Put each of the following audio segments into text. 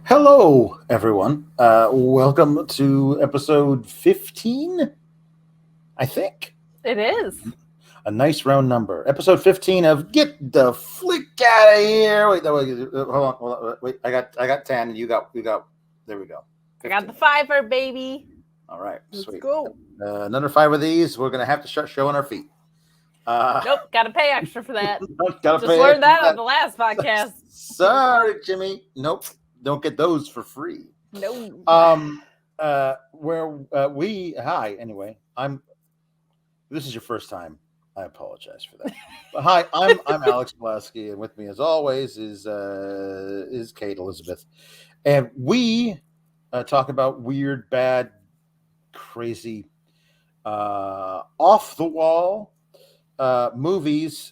Hello, everyone. Welcome to episode 15, I think. It is. A nice round number. Episode 15 of Get the Flick Out of Here. Wait, no, wait, hold on. Wait, I got 10. You got, there we go. 15. I got the fiver, baby. All right, Let's sweet. go. Another 5 of these. We're going to have to start showing our feet. Nope, got to pay extra for that. Gotta Just pay learned that extra on the last podcast. Sorry, Jimmy. Nope. Don't get those for free. No. Hi, anyway. This is your first time. I apologize for that. But hi, I'm Alex Pawlowski, and with me as always is Kate Elizabeth. And we talk about weird, bad, crazy, off the wall movies,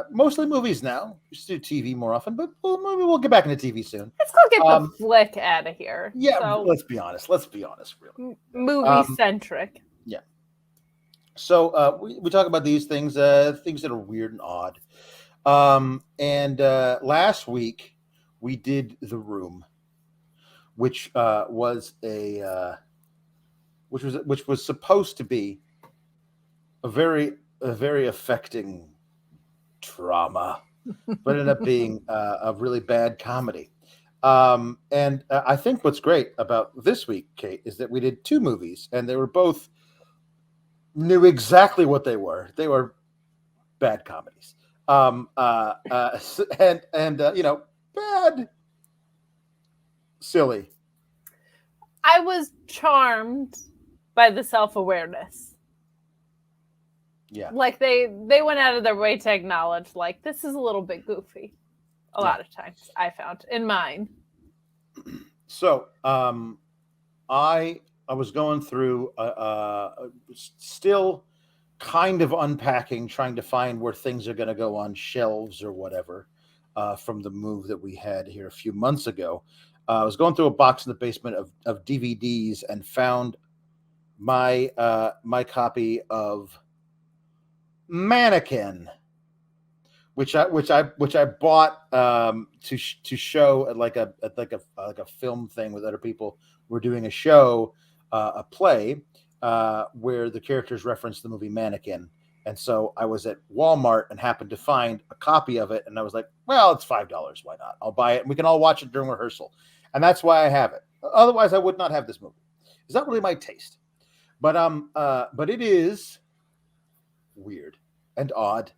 mostly movies now. We used to do TV more often, but maybe we'll get back into TV soon. Let's go get the flick out of here. Yeah, so, let's be honest, really. Movie-centric. Yeah. So we talk about these things that are weird and odd. And last week we did The Room, which was which was supposed to be a very affecting drama, but ended up being a really bad comedy. And I think what's great about this week, Kate, is that we did two movies, and they were both knew exactly what they were. They were bad comedies, and bad, silly. I was charmed by the self-awareness. Yeah, like they went out of their way to acknowledge, like, this is a little bit goofy. A lot of times, I found in mine. So, I was going through, still kind of unpacking, trying to find where things are going to go on shelves or whatever, from the move that we had here a few months ago. I was going through a box in the basement of DVDs and found my copy of Mannequin, which I bought to show at like a film thing with other people. We're doing a show, a play where the characters reference the movie Mannequin, and so I was at Walmart and happened to find a copy of it, and I was like, well, it's $5. Why not? I'll buy it, and we can all watch it during rehearsal, and that's why I have it. Otherwise, I would not have this movie. It's not really my taste, but it is weird and odd.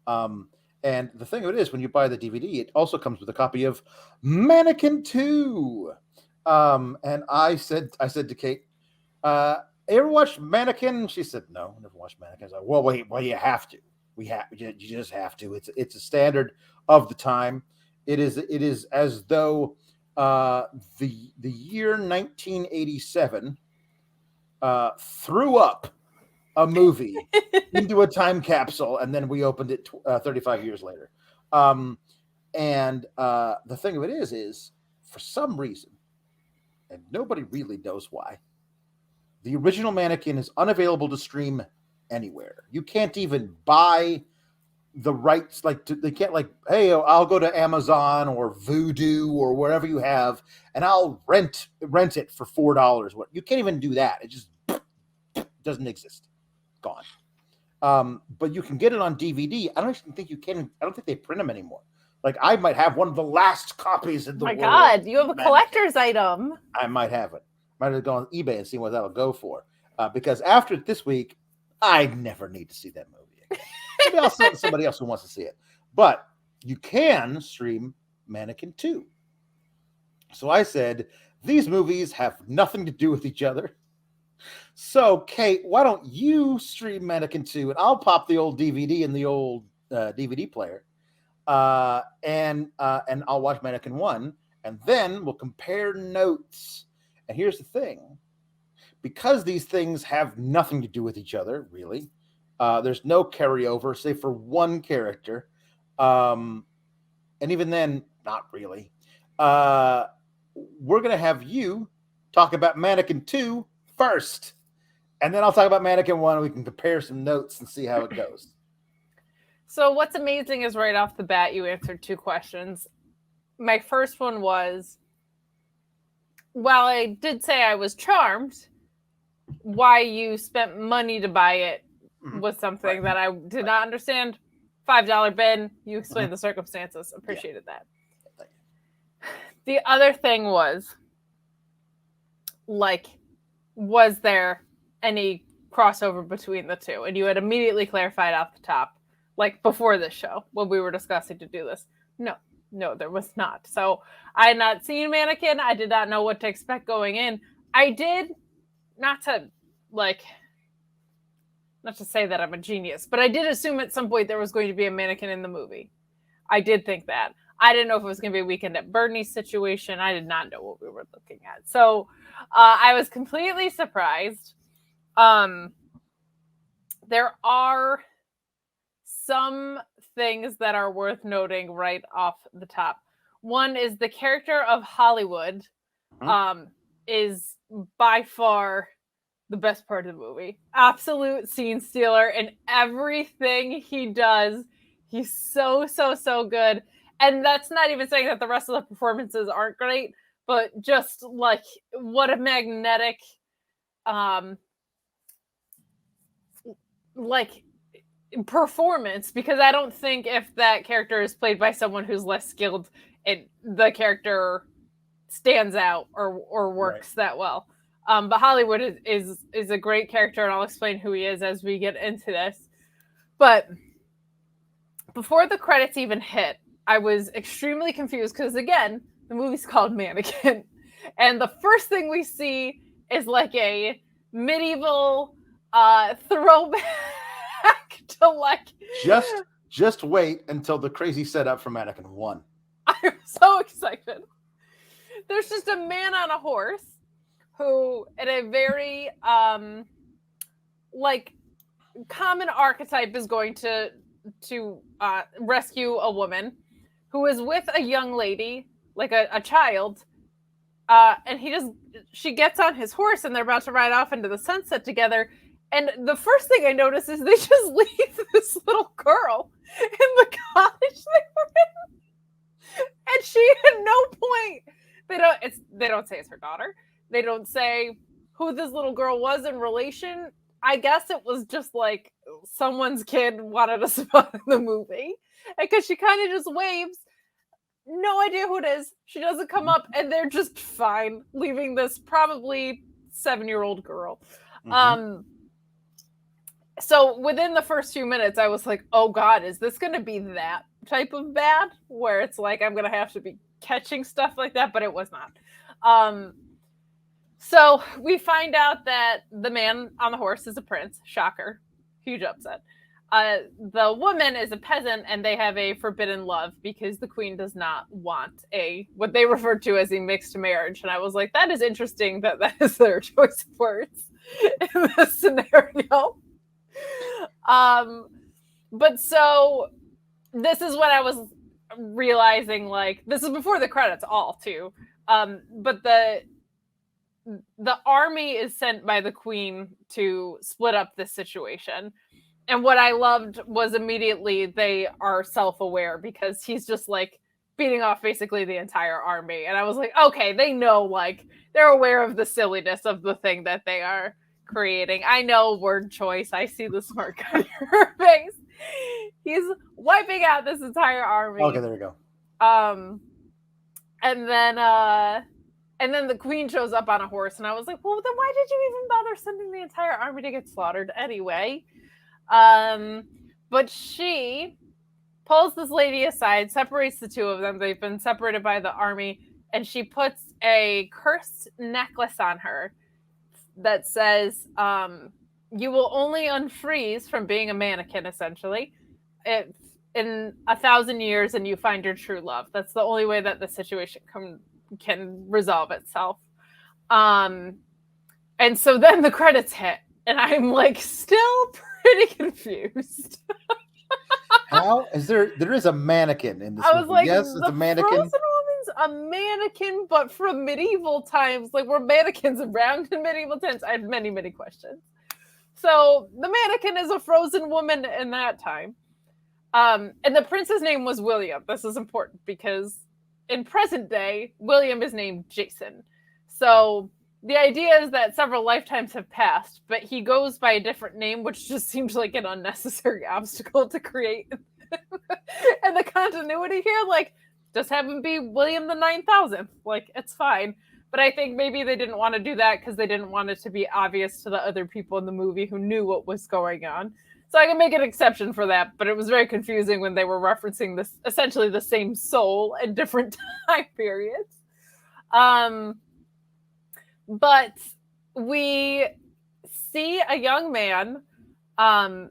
And the thing of it is, when you buy the DVD, it also comes with a copy of Mannequin 2. And I said to Kate, you ever watched Mannequin? She said, no, I never watched Mannequin. I was like, well, wait, you have to. You just have to. It's a standard of the time. It is as though the year 1987 threw up a movie into a time capsule, and then we opened it 35 years later. And the thing of it is for some reason, and nobody really knows why, the original Mannequin is unavailable to stream anywhere. You can't even buy the rights. They can't, like, hey, I'll go to Amazon or Vudu or wherever you have, and I'll rent it for $4. What, you can't even do that. It just doesn't exist. Gone. But you can get it on DVD. I don't even think you can. I don't think they print them anymore. Like, I might have one of the last copies in the world. My God, you have a collector's item. I might have it. Might have gone on eBay and seen what that'll go for. Because after this week, I never need to see that movie again. Maybe I'll send somebody else who wants to see it. But you can stream Mannequin 2. So I said, these movies have nothing to do with each other. So, Kate, why don't you stream Mannequin 2, and I'll pop the old DVD in the old DVD player, and I'll watch Mannequin 1, and then we'll compare notes. And here's the thing. Because these things have nothing to do with each other, really, there's no carryover, say, for one character, and even then, not really. We're going to have you talk about Mannequin 2 first, and then I'll talk about Mannequin 1, and we can compare some notes and see how it goes. So what's amazing is right off the bat, you answered two questions. My first one was, while I did say I was charmed, why you spent money to buy it was something that I did not understand. $5 bin, you explained the circumstances. Appreciated that. The other thing was, like, was there any crossover between the two? And you had immediately clarified off the top, like before this show, when we were discussing to do this. No, there was not. So I had not seen Mannequin. I did not know what to expect going in. I did, not to say that I'm a genius, but I did assume at some point there was going to be a mannequin in the movie. I did think that. I didn't know if it was going to be a Weekend at Bernie's situation. I did not know what we were looking at. So I was completely surprised. There are some things that are worth noting right off the top. One is the character of Hollywood is by far the best part of the movie. Absolute scene stealer, and everything he does, he's so good. And that's not even saying that the rest of the performances aren't great, but just like what a magnetic like performance, because I don't think if that character is played by someone who's less skilled, the character stands out or works that well. But Hollywood is a great character, and I'll explain who he is as we get into this. But before the credits even hit, I was extremely confused because, again, the movie's called Mannequin. And the first thing we see is like a medieval throwback to like... Just wait until the crazy setup for Mannequin 1. I'm so excited. There's just a man on a horse who, in a very like common archetype, is going to rescue a woman who is with a young lady, like a child, and she gets on his horse and they're about to ride off into the sunset together. And the first thing I notice is they just leave this little girl in the cottage they were in, and she at no point, they don't say it's her daughter. They don't say who this little girl was in relation. I guess it was just like someone's kid wanted a spot in the movie, because she kind of just waves. No idea who it is. She doesn't come up, and they're just fine leaving this probably 7-year-old girl. So within the first few minutes, I was like, oh God, is this going to be that type of bad where it's like I'm going to have to be catching stuff like that? But it was not. So we find out that the man on the horse is a prince. Shocker. Huge upset. The woman is a peasant, and they have a forbidden love because the queen does not want what they refer to as a mixed marriage. And I was like, that is interesting that is their choice of words in this scenario. But so this is what I was realizing, like, this is before the credits all too. But the army is sent by the queen to split up this situation. And what I loved was immediately they are self-aware, because he's just like beating off basically the entire army. And I was like, okay, they know, like, they're aware of the silliness of the thing that they are creating. I know word choice. I see the smart guy in her face. He's wiping out this entire army. Okay, there we go. And then the queen shows up on a horse, and I was like, well, then why did you even bother sending the entire army to get slaughtered anyway? But she pulls this lady aside, separates the two of them. They've been separated by the army, and she puts a cursed necklace on her that says, you will only unfreeze from being a mannequin, essentially, in 1,000 years, and you find your true love. That's the only way that the situation can resolve itself. And so then the credits hit, and I'm like still pretty confused. How is there is a mannequin in this movie? Like, yes, it's a mannequin. Frozen woman's a mannequin, but from medieval times. Like, were mannequins around in medieval times? I had many questions. So the mannequin is a frozen woman in that time. And the prince's name was William. This is important because in present day, William is named Jason. So the idea is that several lifetimes have passed, but he goes by a different name, which just seems like an unnecessary obstacle to create. And the continuity here, like, just have him be William the 9000th. Like, it's fine. But I think maybe they didn't want to do that because they didn't want it to be obvious to the other people in the movie who knew what was going on. So I can make an exception for that, but it was very confusing when they were referencing this essentially the same soul in different time periods. But we see a young man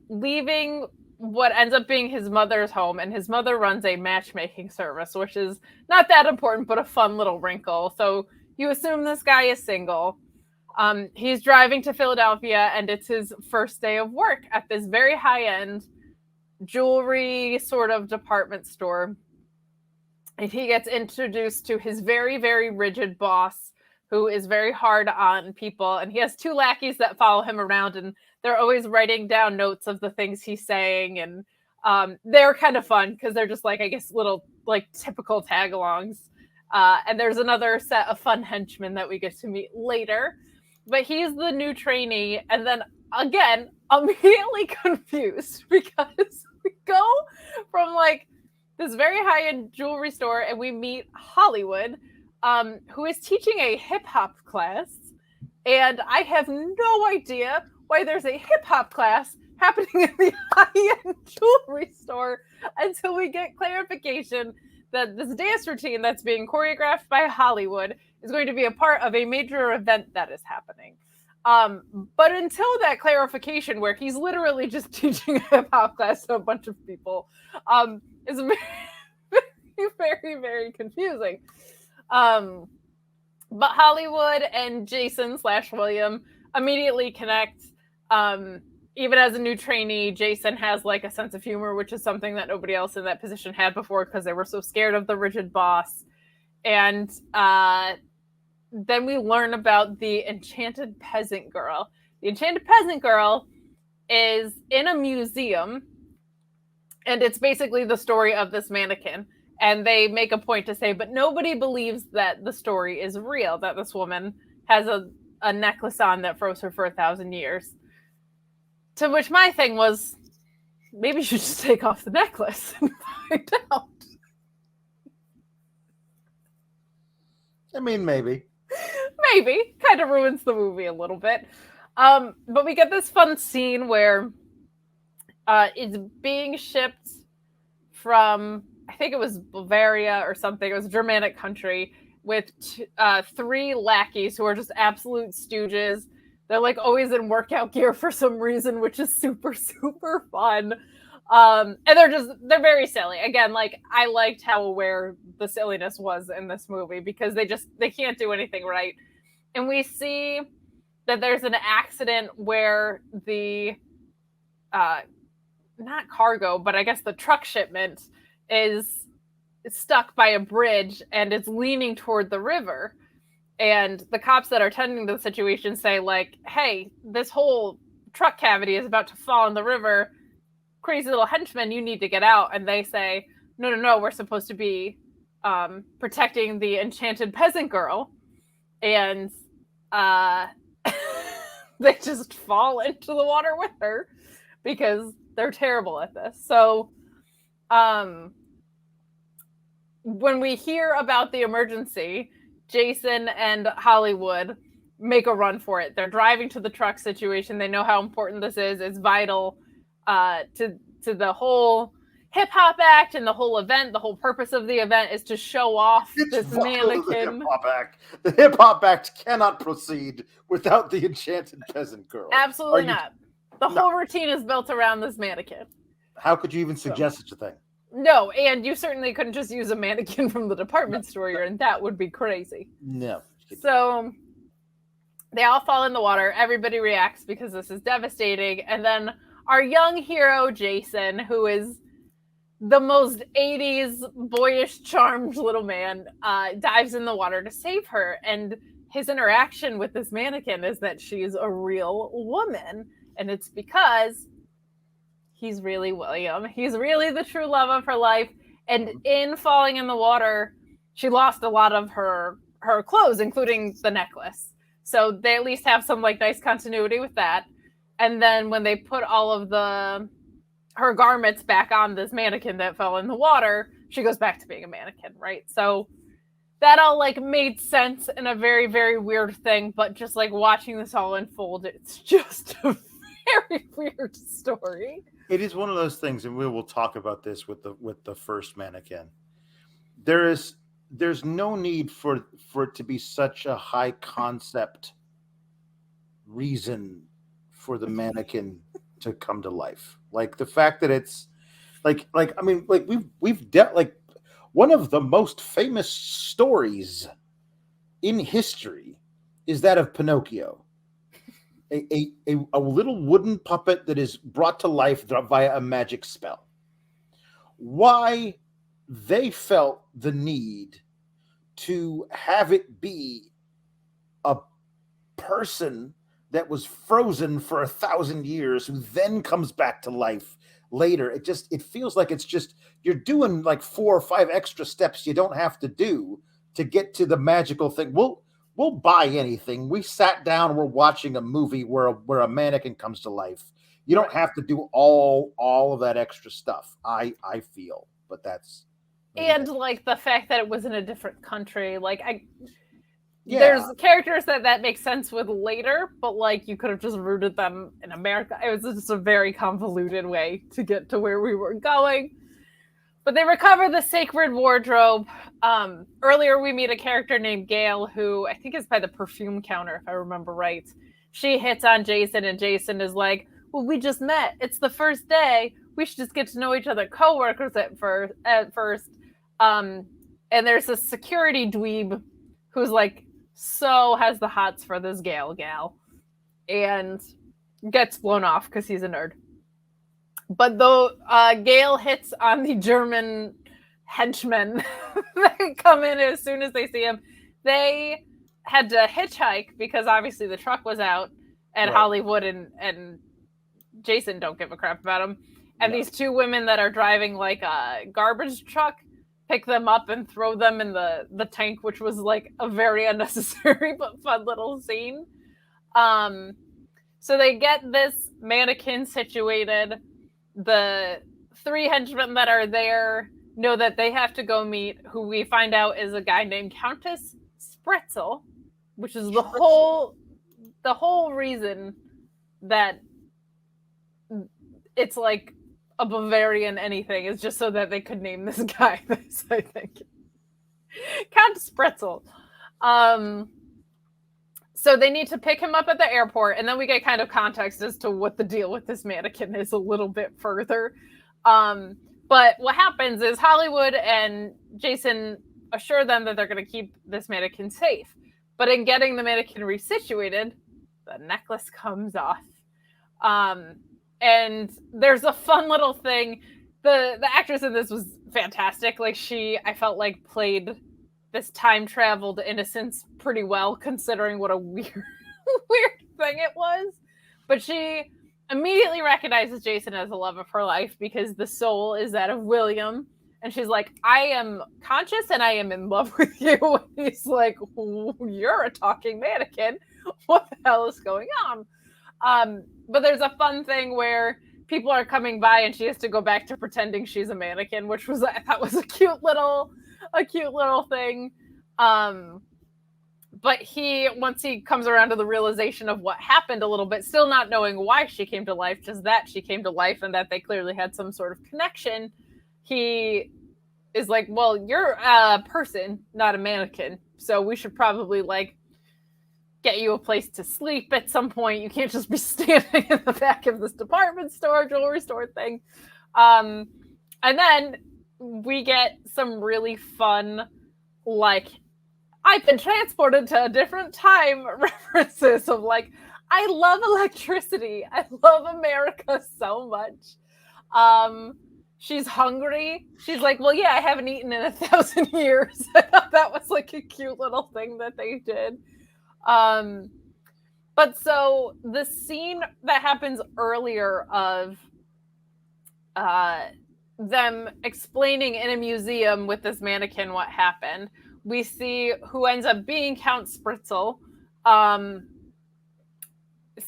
leaving what ends up being his mother's home, and his mother runs a matchmaking service, which is not that important, but a fun little wrinkle. So you assume this guy is single. He's driving to Philadelphia, and it's his first day of work at this very high-end jewelry sort of department store. And he gets introduced to his very, very rigid boss, who is very hard on people. And he has two lackeys that follow him around, and they're always writing down notes of the things he's saying. And they're kind of fun because they're just like, I guess, little like typical tag-alongs. And there's another set of fun henchmen that we get to meet later. But he's the new trainee. And then again, immediately confused because we go from like this very high-end jewelry store and we meet Hollywood, who is teaching a hip-hop class. And I have no idea why there's a hip-hop class happening in the high-end jewelry store until we get clarification that this dance routine that's being choreographed by Hollywood is going to be a part of a major event that is happening. But until that clarification, where he's literally just teaching a hip-hop class to a bunch of people, is very, very, very confusing. But Hollywood and Jason / William immediately connect. Even as a new trainee, Jason has like a sense of humor, which is something that nobody else in that position had before because they were so scared of the rigid boss. And then we learn about the enchanted peasant girl. The enchanted peasant girl is in a museum, and it's basically the story of this mannequin. And they make a point to say, but nobody believes that the story is real, that this woman has a necklace on that froze her for 1,000 years. To which my thing was, maybe you should just take off the necklace and find out. I mean, maybe. Maybe. Kind of ruins the movie a little bit. But we get this fun scene where it's being shipped from, I think it was Bavaria or something. It was a Germanic country with 3 lackeys who are just absolute stooges. They're like always in workout gear for some reason, which is super, super fun. And they're very silly. Again, like I liked how aware the silliness was in this movie because they can't do anything right. And we see that there's an accident where the not cargo, but I guess the truck shipment is stuck by a bridge and it's leaning toward the river. And the cops that are tending to the situation say, like, hey, this whole truck cavity is about to fall in the river. Crazy little henchmen, you need to get out. And they say, no, we're supposed to be protecting the enchanted peasant girl. And they just fall into the water with her because they're terrible at this. So when we hear about the emergency, Jason and Hollywood make a run for it. They're driving to the truck situation. They know how important this is. It's vital to the whole hip hop act and the whole event. The whole purpose of the event is to show off this mannequin. The hip hop act cannot proceed without the enchanted peasant girl. Absolutely not. The whole routine is built around this mannequin. How could you even suggest such a thing? No, and you certainly couldn't just use a mannequin from the department store you're in. That would be crazy. No. So they all fall in the water. Everybody reacts because this is devastating. And then our young hero, Jason, who is the most 80s boyish, charmed little man, dives in the water to save her. And his interaction with this mannequin is that she's a real woman. And it's because he's really William. He's really the true love of her life. And in falling in the water, she lost a lot of her her clothes, including the necklace. So they at least have some like nice continuity with that. And then when they put all of her garments back on this mannequin that fell in the water, she goes back to being a mannequin, right? So that all like made sense in a very, very weird thing, but just like watching this all unfold, it's just a very weird story. It is one of those things, and we will talk about this with the first Mannequin. There's no need for it to be such a high concept reason for the mannequin to come to life. Like the fact that it's like I mean like like one of the most famous stories in history is that of Pinocchio. A little wooden puppet that is brought to life via a magic spell. Why they felt the need to have it be a person that was frozen for 1,000 years who then comes back to life later, it feels like it's just you're doing like 4 or 5 extra steps you don't have to do to get to the magical thing. We'll buy anything. We sat down, we're watching a movie where a mannequin comes to life. You don't have to do all of that extra stuff. I feel, but that's and like the fact that it was in a different country, like yeah. There's characters that make sense with later, but like you could have just rooted them in America. It was just a very convoluted way to get to where we were going. But they recover the sacred wardrobe. Earlier, we meet a character named Gail, who I think is by the perfume counter, if I remember right. She hits on Jason, and Jason is like, "Well, we just met. It's the first day. We should just get to know each other, coworkers at first." And there's a security dweeb who's like, has the hots for this gal, and gets blown off because he's a nerd. But though Gale hits on the German henchmen that come in as soon as they see him, they had to hitchhike because obviously the truck was out, and right. Hollywood and Jason don't give a crap about him. And these two women that are driving like a garbage truck pick them up and throw them in the tank, which was like a very unnecessary but fun little scene. So they get this mannequin situated. The 3 henchmen that are there know that they have to go meet who we find out is a guy named Countess Spretzel, which is the whole reason that it's like a Bavarian anything is just so that they could name this guy this, I think. Count Spretzel. So they need to pick him up at the airport, and then we get kind of context as to what the deal with this mannequin is a little bit further. But what happens is Hollywood and Jason assure them that they're going to keep this mannequin safe. But in getting the mannequin resituated, the necklace comes off. And there's a fun little thing. The actress in this was fantastic. Like I felt like played this time-traveled innocence pretty well, considering what a weird thing it was. But she immediately recognizes Jason as the love of her life because the soul is that of William. And she's like, I am conscious and I am in love with you. And he's like, you're a talking mannequin. What the hell is going on? But there's a fun thing where people are coming by and she has to go back to pretending she's a mannequin, which was, I thought was a cute little thing. But once he comes around to the realization of what happened a little bit, still not knowing why she came to life, just that she came to life and that they clearly had some sort of connection, he is like, well, you're a person, not a mannequin. So we should probably like get you a place to sleep at some point. You can't just be standing in the back of this department store, jewelry store thing. And then we get some really fun, like, I've been transported to a different time references of like, I love electricity. I love America so much. She's hungry. She's like, well, yeah, I haven't eaten in 1,000 years. I thought that was like a cute little thing that they did. But so the scene that happens earlier of them explaining in a museum with this mannequin what happened, we see who ends up being Count Spritzel,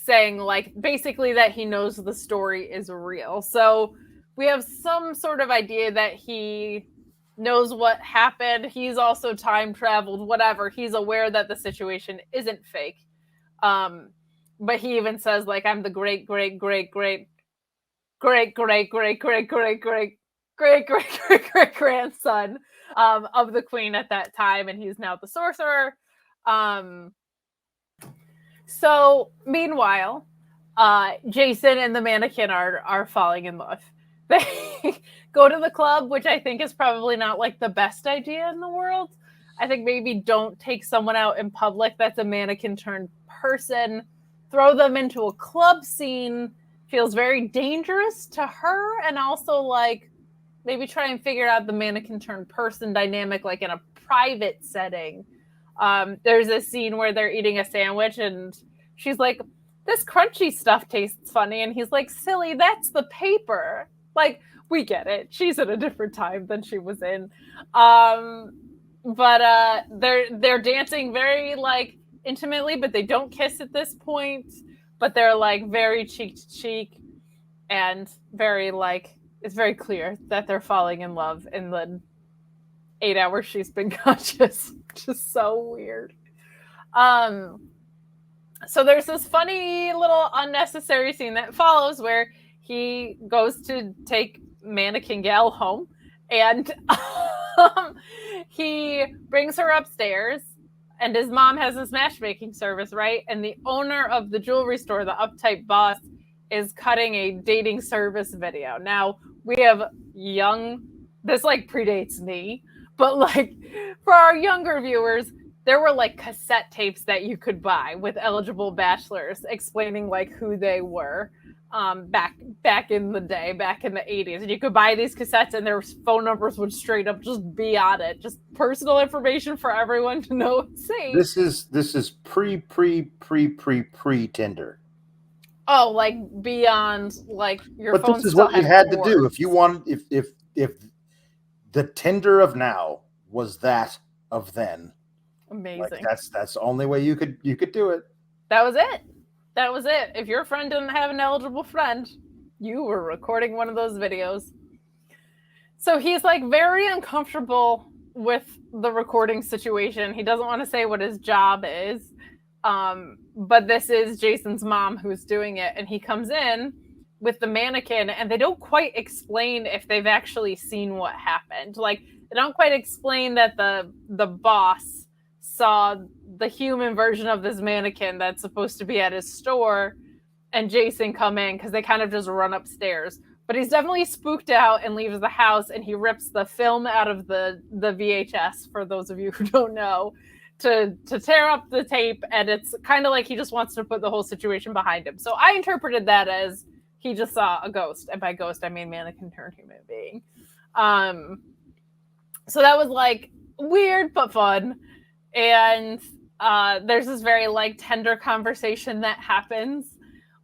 saying like basically that he knows the story is real. So we have some sort of idea that he knows what happened. He's also time traveled, whatever. He's aware that the situation isn't fake. But he even says like I'm the great great great great great great great great great great great great great great grandson of the queen at that time, and he's now the sorcerer. So meanwhile, Jason and the mannequin are falling in love. They go to the club, which I think is probably not like the best idea in the world. I think maybe don't take someone out in public that's a mannequin turned person. Throw them into a club scene feels very dangerous to her, and also like maybe try and figure out the mannequin turned person dynamic like in a private setting. There's a scene where they're eating a sandwich and she's like, this crunchy stuff tastes funny. And he's like, silly, that's the paper. Like, we get it. She's at a different time than she was in. But they're dancing very like intimately, but they don't kiss at this point. But they're like very cheek to cheek and very like it's very clear that they're falling in love in the 8 hours she's been conscious. Just so weird. So there's this funny little unnecessary scene that follows where he goes to take Mannequin Gal home and he brings her upstairs and his mom has this matchmaking service, right? And the owner of the jewelry store, the uptight boss, is cutting a dating service video. Now, we have this like predates me, but like for our younger viewers, there were like cassette tapes that you could buy with eligible bachelors explaining like who they were back in the day, back in the 80s. And you could buy these cassettes and their phone numbers would straight up just be on it. Just personal information for everyone to know and see. This is pre Tinder. Oh, like beyond like your phone. But this is what you had to do if you want if the Tinder of now was that of then. Amazing. Like that's the only way you could do it. That was it. That was it. If your friend didn't have an eligible friend, you were recording one of those videos. So he's like very uncomfortable with the recording situation. He doesn't want to say what his job is. But this is Jason's mom who's doing it. And he comes in with the mannequin and they don't quite explain if they've actually seen what happened. Like they don't quite explain that the boss saw the human version of this mannequin that's supposed to be at his store and Jason come in because they kind of just run upstairs. But he's definitely spooked out and leaves the house and he rips the film out of the VHS, for those of you who don't know, to tear up the tape. And it's kind of like he just wants to put the whole situation behind him. So I interpreted that as he just saw a ghost. And by ghost, I mean mannequin turned human being. So that was like weird but fun. And there's this very like tender conversation that happens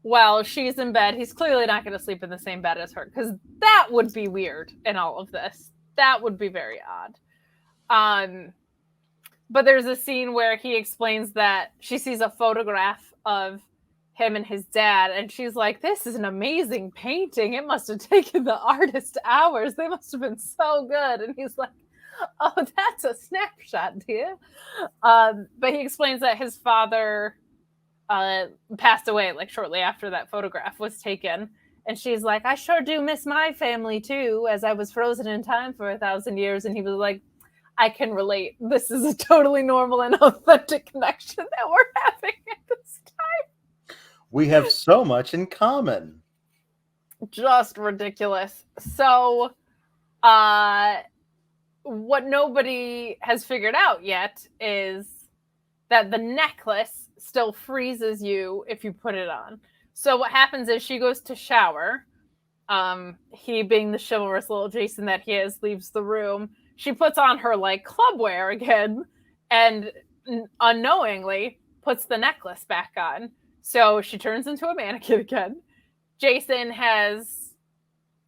while she's in bed. He's clearly not going to sleep in the same bed as her because that would be weird in all of this. That would be very odd. But there's a scene where he explains that she sees a photograph of him and his dad, and she's like, this is an amazing painting. It must have taken the artist hours. They must have been so good. And he's like, oh, that's a snapshot, dear. But he explains that his father passed away like shortly after that photograph was taken. And she's like, I sure do miss my family too, as I was frozen in time for 1,000 years. And he was like, I can relate. This is a totally normal and authentic connection that we're having at this time. We have so much in common. Just ridiculous. So, what nobody has figured out yet is that the necklace still freezes you if you put it on. So what happens is she goes to shower. He, being the chivalrous little Jason that he is, leaves the room. She puts on her like club wear again and unknowingly puts the necklace back on. So she turns into a mannequin again. Jason has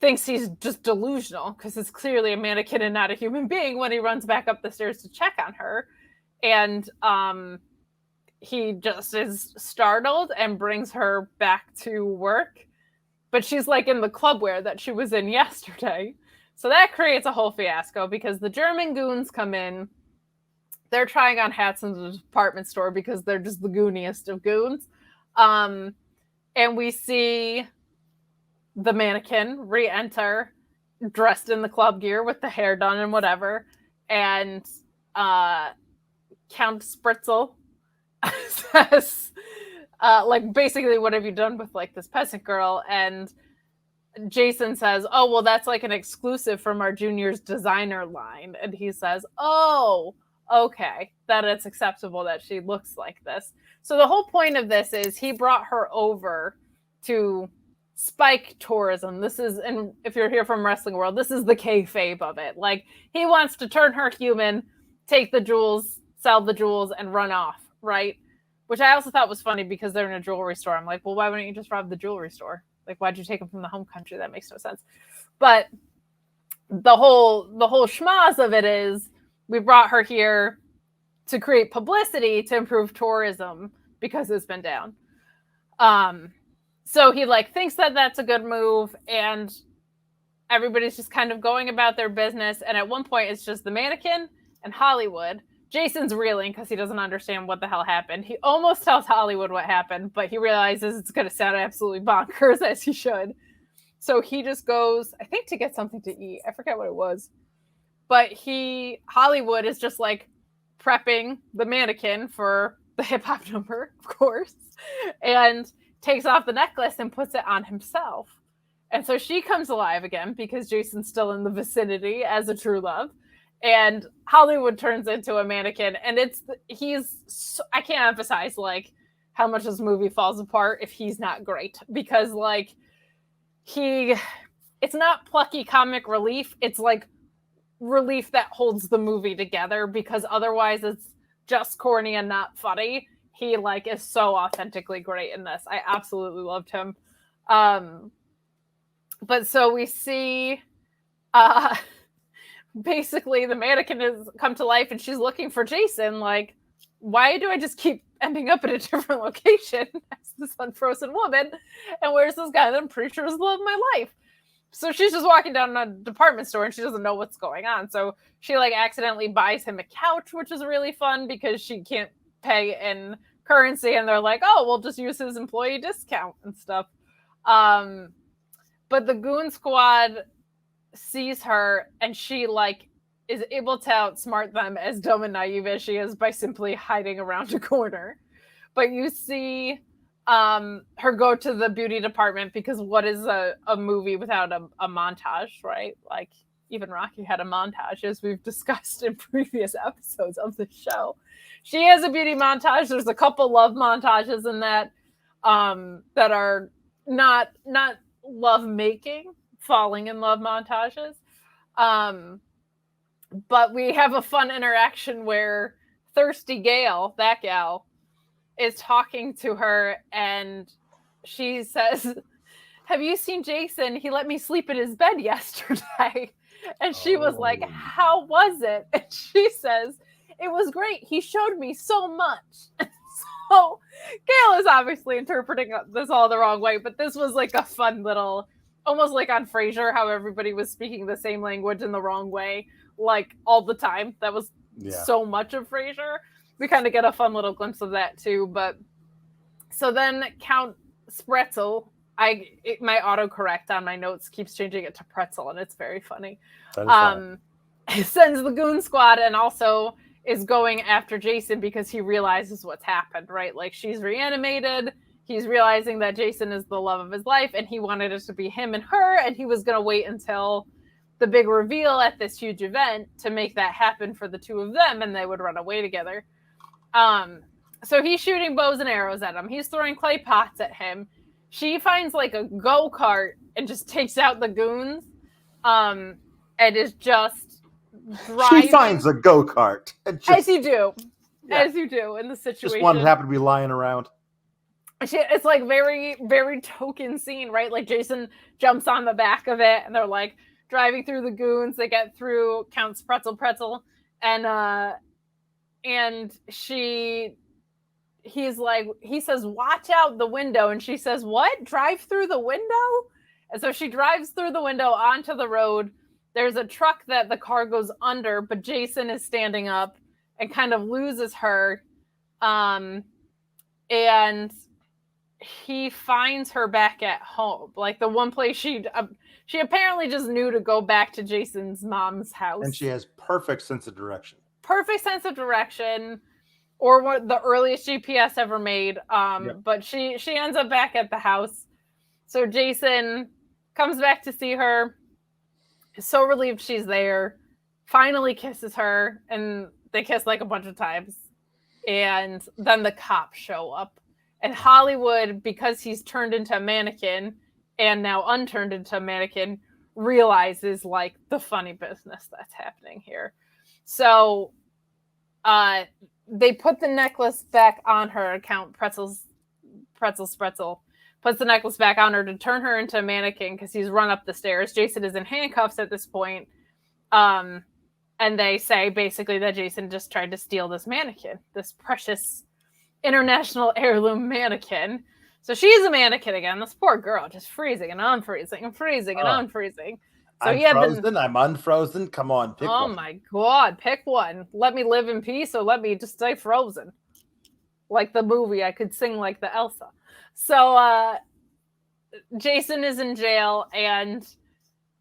thinks he's just delusional because it's clearly a mannequin and not a human being when he runs back up the stairs to check on her. And he just is startled and brings her back to work. But she's like in the clubwear that she was in yesterday. So that creates a whole fiasco because the German goons come in. They're trying on hats in the department store because they're just the gooniest of goons. And we see the mannequin re-enter dressed in the club gear with the hair done and whatever. And Count Spritzel says, like, basically, what have you done with, like, this peasant girl? And Jason says, oh, well, that's like an exclusive from our junior's designer line. And he says, oh, okay, that it's acceptable that she looks like this. So the whole point of this is he brought her over to spike tourism. This is, and if you're here from Wrestling World, this is the kayfabe of it. Like, he wants to turn her human, take the jewels, sell the jewels, and run off, right? Which I also thought was funny because they're in a jewelry store. I'm like, well, why wouldn't you just rob the jewelry store? Like, why'd you take them from the home country? That makes no sense. But the whole schmaz of it is we brought her here to create publicity to improve tourism because it's been down. So he like thinks that that's a good move, and everybody's just kind of going about their business. And at one point, it's just the mannequin and Hollywood. Jason's reeling because he doesn't understand what the hell happened. He almost tells Hollywood what happened, but he realizes it's going to sound absolutely bonkers, as he should. So he just goes, I think, to get something to eat. I forget what it was. But Hollywood is just like prepping the mannequin for the hip hop number, of course, and takes off the necklace and puts it on himself. And so she comes alive again because Jason's still in the vicinity as a true love. And Hollywood turns into a mannequin, and I can't emphasize like how much this movie falls apart if he's not great, because like it's not plucky comic relief, it's like relief that holds the movie together, because otherwise it's just corny and not funny. He like is so authentically great in this. I absolutely loved him. But so we see basically the mannequin has come to life and she's looking for Jason. Like, why do I just keep ending up at a different location as this unfrozen woman? And where's this guy that I'm pretty sure is the love of my life? So she's just walking down a department store and she doesn't know what's going on. So she like accidentally buys him a couch, which is really fun because she can't pay in currency. And they're like, oh, we'll just use his employee discount and stuff. But the goon squad sees her and she like is able to outsmart them, as dumb and naive as she is, by simply hiding around a corner. But you see her go to the beauty department, because what is a movie without a montage, right? Like, even Rocky had a montage, as we've discussed in previous episodes of the show. She has a beauty montage. There's a couple love montages in that that are not love making, falling in love montages. But we have a fun interaction where Thirsty Gale, that gal, is talking to her, and she says, have you seen Jason? He let me sleep in his bed yesterday. And she was like, how was it? And she says, it was great. He showed me so much. So Gail is obviously interpreting this all the wrong way, but this was like a fun little, almost like on Frasier, how everybody was speaking the same language in the wrong way, like all the time. That was so much of Frasier. We kind of get a fun little glimpse of that too. But so then Count Spretzel, my autocorrect on my notes keeps changing it to pretzel, and it's very funny. Sends the goon squad and also is going after Jason because he realizes what's happened, right? Like, she's reanimated. He's realizing that Jason is the love of his life, and he wanted it to be him and her, and he was going to wait until the big reveal at this huge event to make that happen for the two of them, and they would run away together. So he's shooting bows and arrows at him. He's throwing clay pots at him. She finds like a go-kart and just takes out the goons, and is just driving. She finds a go-kart. As you do in the situation. Just one happened to be lying around. It's like very, very token scene, right? Like Jason jumps on the back of it, and they're like driving through the goons. They get through Count's pretzel, and he's like, he says, "Watch out the window," and she says, "What? Drive through the window?" And so she drives through the window onto the road. There's a truck that the car goes under, but Jason is standing up and kind of loses her. And he finds her back at home, like the one place she apparently just knew to go back to Jason's mom's house. And she has perfect sense of direction. Perfect sense of direction, or what the earliest GPS ever made. Yep. But she ends up back at the house. So Jason comes back to see her, is so relieved she's there, finally kisses her, and they kiss like a bunch of times. And then the cops show up. And Hollywood, because he's turned into a mannequin and now unturned into a mannequin, realizes like the funny business that's happening here. So they put the necklace back on her. Count Pretzel puts the necklace back on her to turn her into a mannequin because he's run up the stairs. Jason is in handcuffs at this point. And they say basically that Jason just tried to steal this mannequin, this precious international heirloom mannequin. So she's a mannequin again. This poor girl just freezing and unfreezing and freezing and unfreezing. So I'm frozen. I'm unfrozen. Come on, pick one. Oh my god, pick one. Let me live in peace, or let me just stay frozen. Like the movie, I could sing like the Elsa. So Jason is in jail, and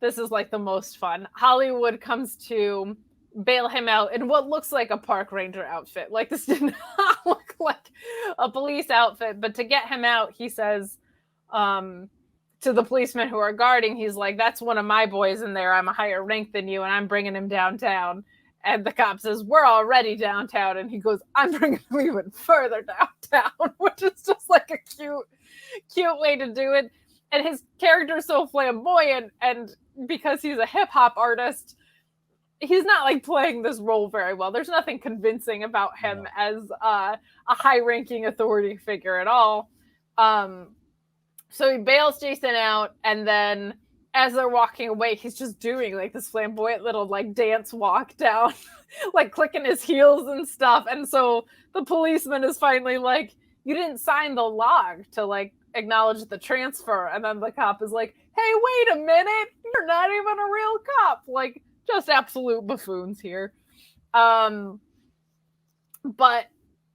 this is like the most fun. Hollywood comes to bail him out in what looks like a park ranger outfit. Like, this did not look like a police outfit, but to get him out, he says to the policemen who are guarding, he's like, "That's one of my boys in there. I'm a higher rank than you, and I'm bringing him downtown." And the cop says, "We're already downtown," and he goes, "I'm bringing him even further downtown," which is just like a cute way to do it. And his character is so flamboyant, and because he's a hip-hop artist, he's not like playing this role very well. There's nothing convincing about him as a high-ranking authority figure at all. So he bails Jason out, and then as they're walking away, he's just doing like this flamboyant little like dance walk down, like clicking his heels and stuff. And so the policeman is finally like, "You didn't sign the log to like acknowledge the transfer." And then the cop is like, "Hey, wait a minute, you're not even a real cop." Like, just absolute buffoons here. But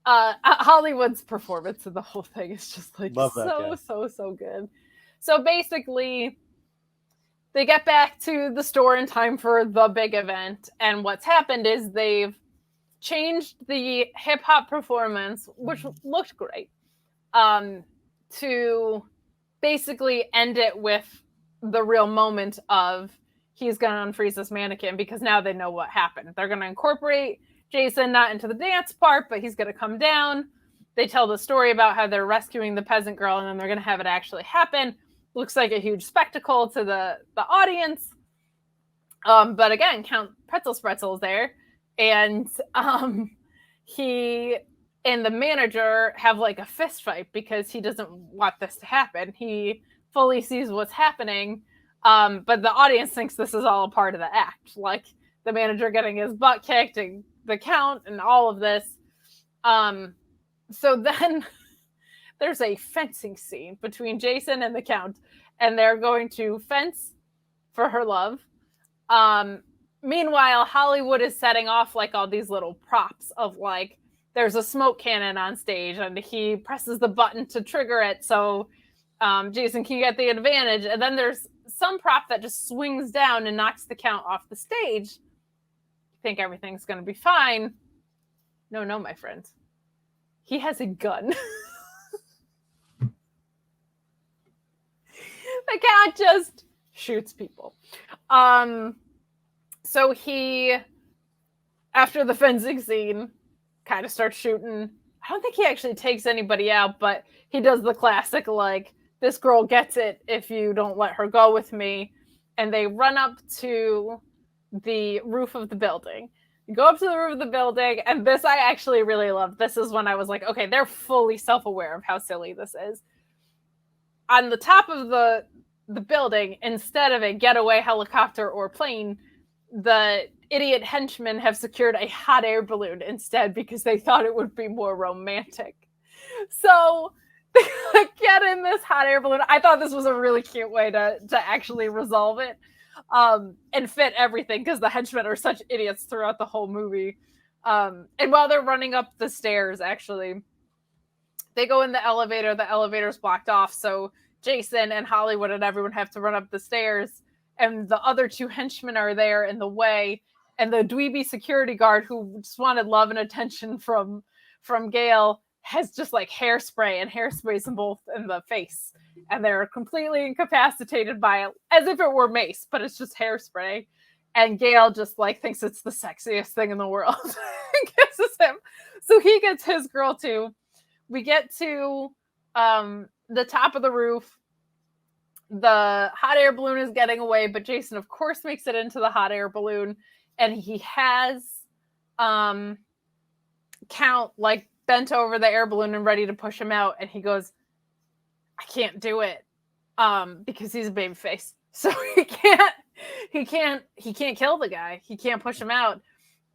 Hollywood's performance of the whole thing is just like so good. So basically, they get back to the store in time for the big event, and what's happened is they've changed the hip hop performance, which looked great, to basically end it with the real moment of he's going to unfreeze this mannequin, because now they know what happened. They're going to incorporate Jason not into the dance part, but he's going to come down. They tell the story about how they're rescuing the peasant girl, and then they're going to have it actually happen. Looks like a huge spectacle to the audience. But again, Count Pretzel is there, and he and the manager have like a fist fight because he doesn't want this to happen. He fully sees what's happening, but the audience thinks this is all a part of the act, like the manager getting his butt kicked and the Count and all of this. So then there's a fencing scene between Jason and the Count, and they're going to fence for her love. Meanwhile, Hollywood is setting off like all these little props of like, there's a smoke cannon on stage, and he presses the button to trigger it so Jason can get the advantage. And then there's some prop that just swings down and knocks the Count off the stage. You think everything's going to be fine. No, my friends. He has a gun. The Count just shoots people. So he, after the fencing scene, kind of starts shooting. I don't think he actually takes anybody out, but he does the classic, like, this girl gets it if you don't let her go with me. And they run up to the roof of the building. You go up to the roof of the building, and this I actually really loved. This is when I was like, okay, they're fully self-aware of how silly this is. On the top of the building, instead of a getaway helicopter or plane, the idiot henchmen have secured a hot air balloon instead because they thought it would be more romantic. So they get in this hot air balloon. I thought this was a really cute way to actually resolve it, and fit everything because the henchmen are such idiots throughout the whole movie. And while they're running up the stairs, actually, they go in the elevator. The elevator's blocked off, so Jason and Hollywood and everyone have to run up the stairs, and the other two henchmen are there in the way. And the dweeby security guard who just wanted love and attention from Gail has just like hairspray and hairsprays them both in the face, and they're completely incapacitated by it, as if it were mace, but it's just hairspray. And Gail just like thinks it's the sexiest thing in the world, and kisses him. So he gets his girl too. We get to the top of the roof. The hot air balloon is getting away, but Jason, of course, makes it into the hot air balloon, and he has Count like bent over the air balloon and ready to push him out, and he goes, "I can't do it," because he's a baby face, so he can't kill the guy. He can't push him out.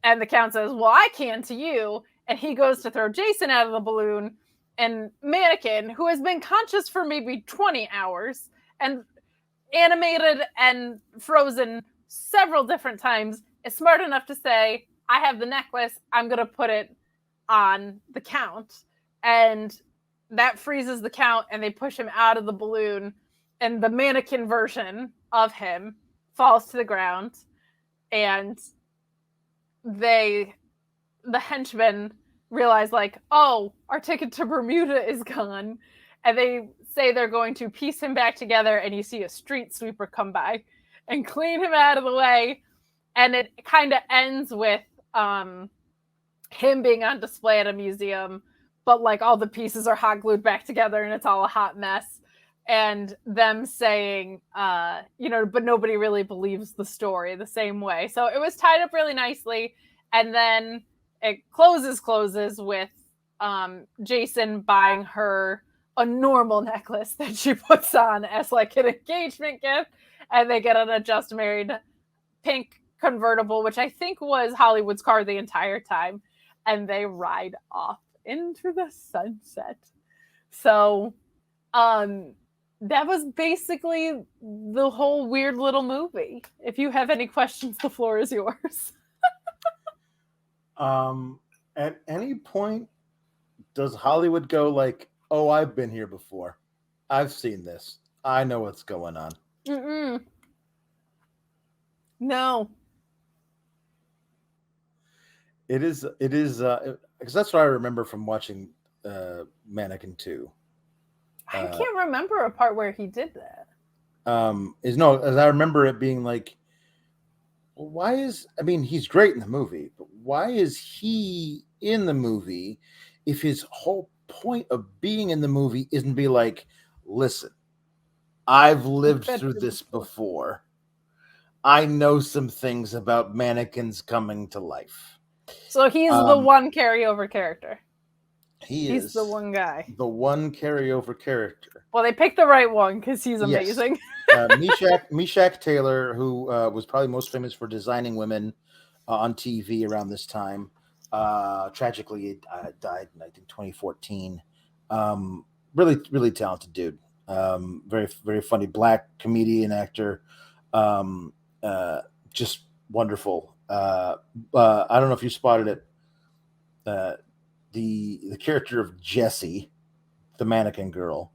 And the Count says, "Well, I can to you," and he goes to throw Jason out of the balloon. And Mannequin, who has been conscious for maybe 20 hours and animated and frozen several different times, is smart enough to say, I have the necklace, I'm going to put it on the Count. And that freezes the Count, and they push him out of the balloon. And the Mannequin version of him falls to the ground. And the henchmen realize, like, oh, our ticket to Bermuda is gone, and they say they're going to piece him back together. And you see a street sweeper come by and clean him out of the way, and it kind of ends with him being on display at a museum, but like all the pieces are hot glued back together, and it's all a hot mess. And them saying, but nobody really believes the story the same way. So it was tied up really nicely, and then it closes with Jason buying her a normal necklace that she puts on as like an engagement gift, and they get an just married pink convertible, which I think was Hollywood's car the entire time, and they ride off into the sunset. So that was basically the whole weird little movie. If you have any questions, the floor is yours. At any point, does Hollywood go like, "Oh, I've been here before. I've seen this. I know what's going on"? Mm-mm. No. It is because that's what I remember from watching Mannequin 2. I can't remember a part where he did that. As I remember it being like, well, he's great in the movie, but why is he in the movie if his whole point of being in the movie isn't be like, listen, I've lived through this before. I know some things about mannequins coming to life. So he's the one carryover character. He's the one guy. The one carryover character. Well, they picked the right one because he's amazing. Yes. Meshach Taylor, who was probably most famous for designing women on TV around this time. Tragically, he died in, I think, 2014. Really, really talented dude. Very, very funny black comedian actor. Just wonderful. I don't know if you spotted it. The character of Jessie, the mannequin girl,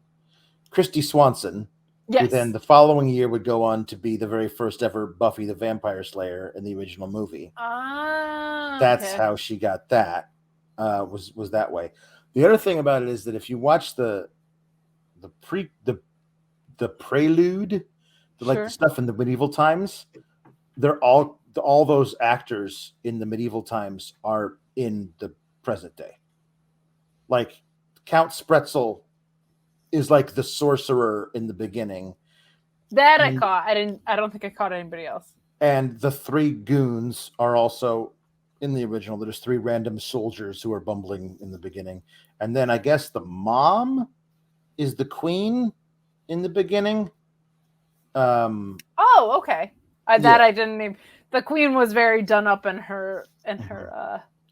Christy Swanson, yes, who then the following year would go on to be the very first ever Buffy the Vampire Slayer in the original movie. That's how she got that. Was that way. The other thing about it is that if you watch the prelude, the stuff in the medieval times, they're all those actors in the medieval times are in the present day. Like Count Spretzel is like the sorcerer in the beginning. That I caught. I don't think I caught anybody else. And the three goons are also in the original. There's three random soldiers who are bumbling in the beginning, and then I guess the mom is the queen in the beginning. Oh, okay. Yeah. That I didn't even. The queen was very done up in her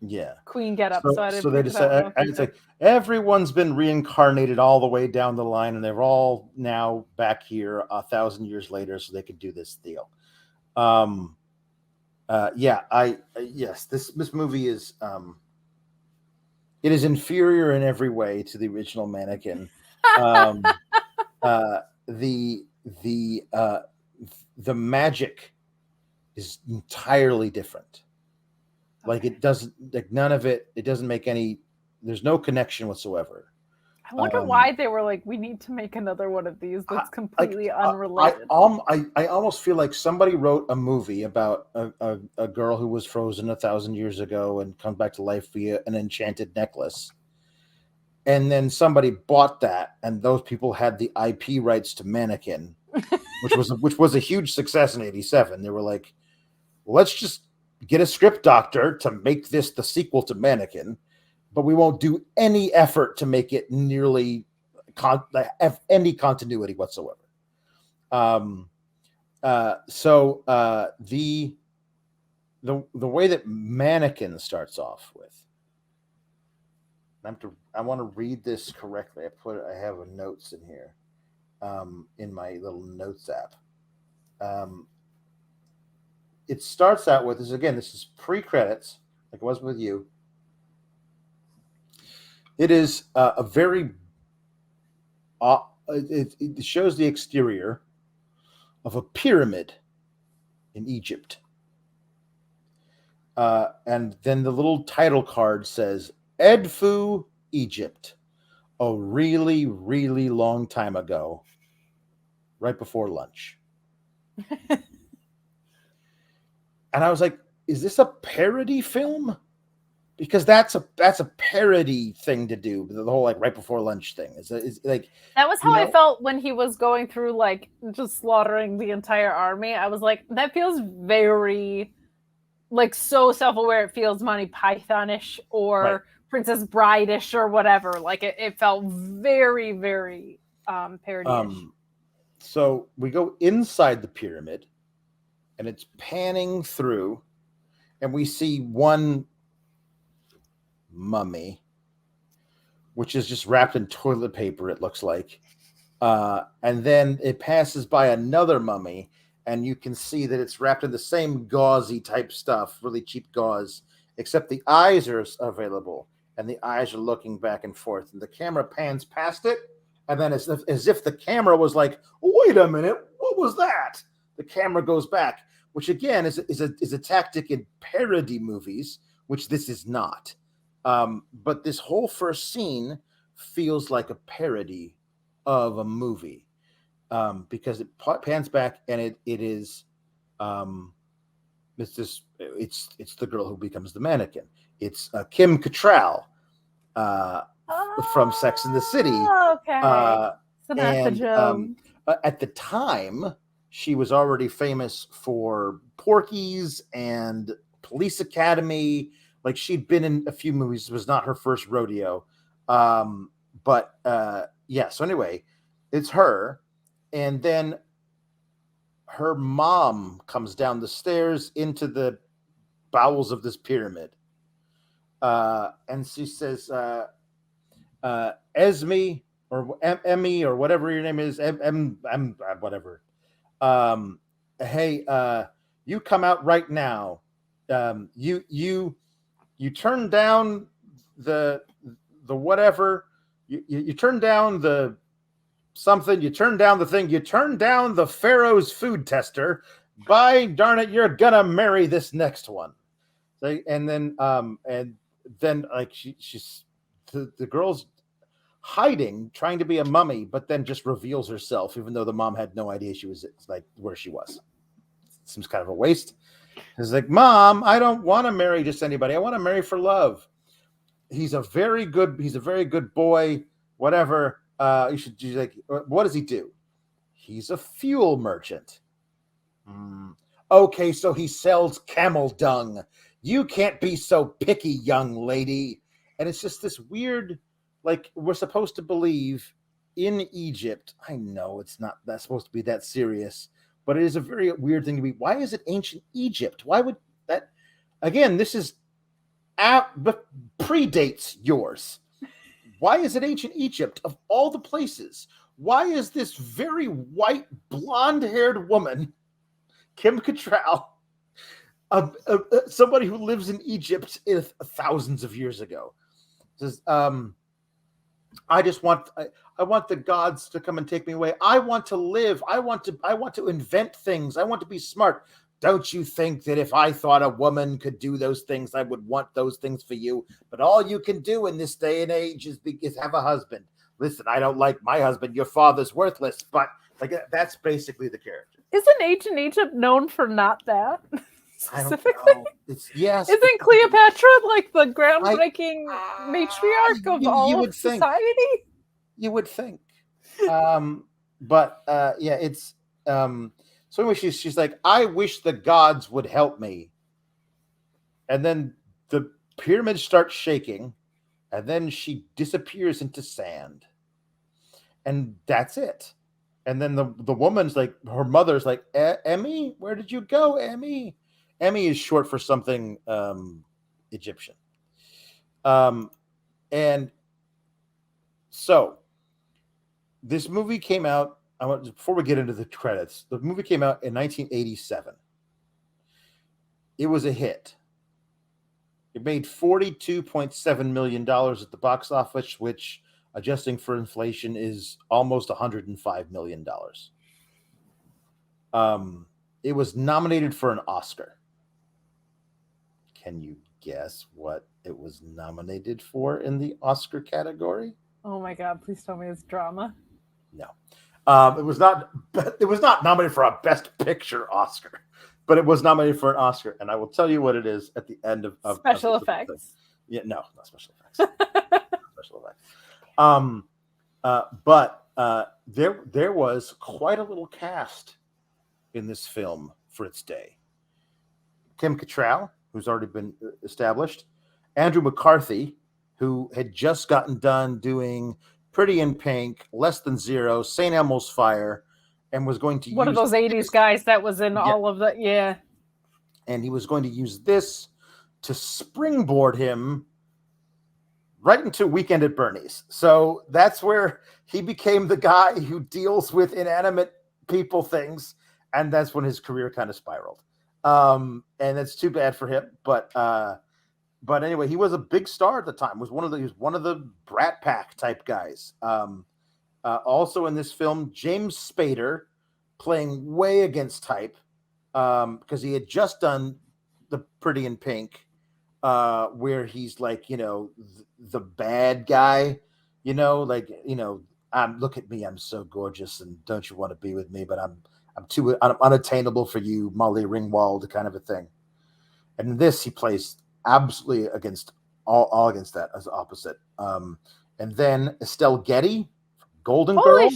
Yeah. queen getup, so I So didn't they pick that one decide, up and it's either. like everyone's been reincarnated all the way down the line, and they're all now back here 1,000 years later, so they could do this deal. Um, yeah, yes, this movie is it is inferior in every way to the original Mannequin. Um, uh, the the uh, the magic is entirely different. Like Okay. it doesn't, like none of it. It doesn't make any. There's no connection whatsoever. I wonder Um, why they were like, we need to make another one of these I, that's completely unrelated. I almost feel like somebody wrote a movie about a girl who was frozen 1,000 years ago and comes back to life via an enchanted necklace, and then somebody bought that, and those people had the IP rights to Mannequin, which was a huge success in '87. They were like, let's just get a script doctor to make this the sequel to Mannequin, but we won't do any effort to make it nearly have any continuity whatsoever. Um, the way that Mannequin starts off with, I want to read this correctly. I have notes in here, in my little notes app. Um, it starts out with this is pre-credits, like it was with you. It is a very it shows the exterior of a pyramid in Egypt. And then the little title card says Edfu, Egypt, a really, really long time ago, right before lunch. And I was like, is this a parody film? Because that's a parody thing to do. The whole like right before lunch thing is like, That was how you I know, felt when he was going through like just slaughtering the entire army. I was like, that feels very like so self-aware. It feels Monty Pythonish right. or Princess Bride-ish or whatever. Like it felt very, very parody-ish. Um, so we go inside the pyramid, and it's panning through, and we see one mummy, which is just wrapped in toilet paper, it looks like. And then it passes by another mummy, and you can see that it's wrapped in the same gauzy type stuff, really cheap gauze, except the eyes are available, and the eyes are looking back and forth. And the camera pans past it, and then as if the camera was like, wait a minute, what was that? The camera goes back, which again is a tactic in parody movies, which this is not. But this whole first scene feels like a parody of a movie, because it pans back, and it is it's the girl who becomes the mannequin. It's Kim Cattrall, uh, from Sex and the City, Oh, okay. Samantha and Jones. at the time she was already famous for Porky's and Police Academy. Like she'd been in a few movies. It was not her first rodeo. But yeah, so anyway, it's her. And then her mom comes down the stairs into the bowels of this pyramid. And she says, Esme or Emmy or whatever your name is, whatever. Hey, you come out right now. You turn down the whatever. You turn down the something. You turn down the thing. You turn down the Pharaoh's food tester. By darn it, you're gonna marry this next one. And then like she's the girl's hiding, trying to be a mummy, but then just reveals herself, even though the mom had no idea she was like where she was. Seems kind of a waste. It's like, Mom, I don't want to marry just anybody. I want to marry for love. He's a very good boy. Whatever. You should. She's like, what does he do? He's a fuel merchant. Okay, so he sells camel dung. You can't be so picky, young lady. And it's just this weird, like, we're supposed to believe in Egypt. I know it's not that's supposed to be that serious, but it is a very weird thing to be. Why is it ancient Egypt? Why would that? Again, this is predates yours. Why is it ancient Egypt of all the places? Why is this very white, blonde-haired woman, Kim Cattrall, somebody who lives in Egypt thousands of years ago? Says, I just want I want the gods to come and take me away. I want to live. I want to invent things. I want to be smart. Don't you think that if I thought a woman could do those things, I would want those things for you? But all you can do in this day and age is have a husband. Listen, I don't like my husband. Your father's worthless. But like that's basically the character. Isn't ancient Egypt known for not that? Specifically? I don't know. It's yes. Isn't Cleopatra like the groundbreaking matriarch of all of society? You would think. But yeah, it's so anyway, she's like, I wish the gods would help me. And then the pyramids start shaking, and then she disappears into sand. And that's it. And then the woman's like, her mother's like, Emmy, where did you go, Emmy? Emmy is short for something Egyptian. And so this movie came out, before we get into the credits, the movie came out in 1987. It was a hit. It made $42.7 million at the box office, which, adjusting for inflation, is almost $105 million. It was nominated for an Oscar. Can you guess what it was nominated for in the Oscar category? Oh my God! Please tell me it's drama. No, it was not. It was not nominated for a Best Picture Oscar, but it was nominated for an Oscar, and I will tell you what it is at the end of special effects. Yeah, no, not special effects. Special effects. But there was quite a little cast in this film for its day. Kim Cattrall, who's already been established, Andrew McCarthy, who had just gotten done doing Pretty in Pink, Less Than Zero, St. Elmo's Fire, and was going to one of those 80s guys that was in all of the, yeah. And he was going to use this to springboard him right into Weekend at Bernie's. So that's where he became the guy who deals with inanimate people things, and that's when his career kind of spiraled. And it's too bad for him, but anyway, he was a big star at the time. He was one of the Brat Pack type guys. Also in this film, James Spader, playing way against type, because he had just done the Pretty in Pink, where he's like, the bad guy, look at me, I'm so gorgeous, and don't you want to be with me? But I'm unattainable for you, Molly Ringwald, kind of a thing. And in this, he plays absolutely against all against that as opposite. And then Estelle Getty, Golden Girls.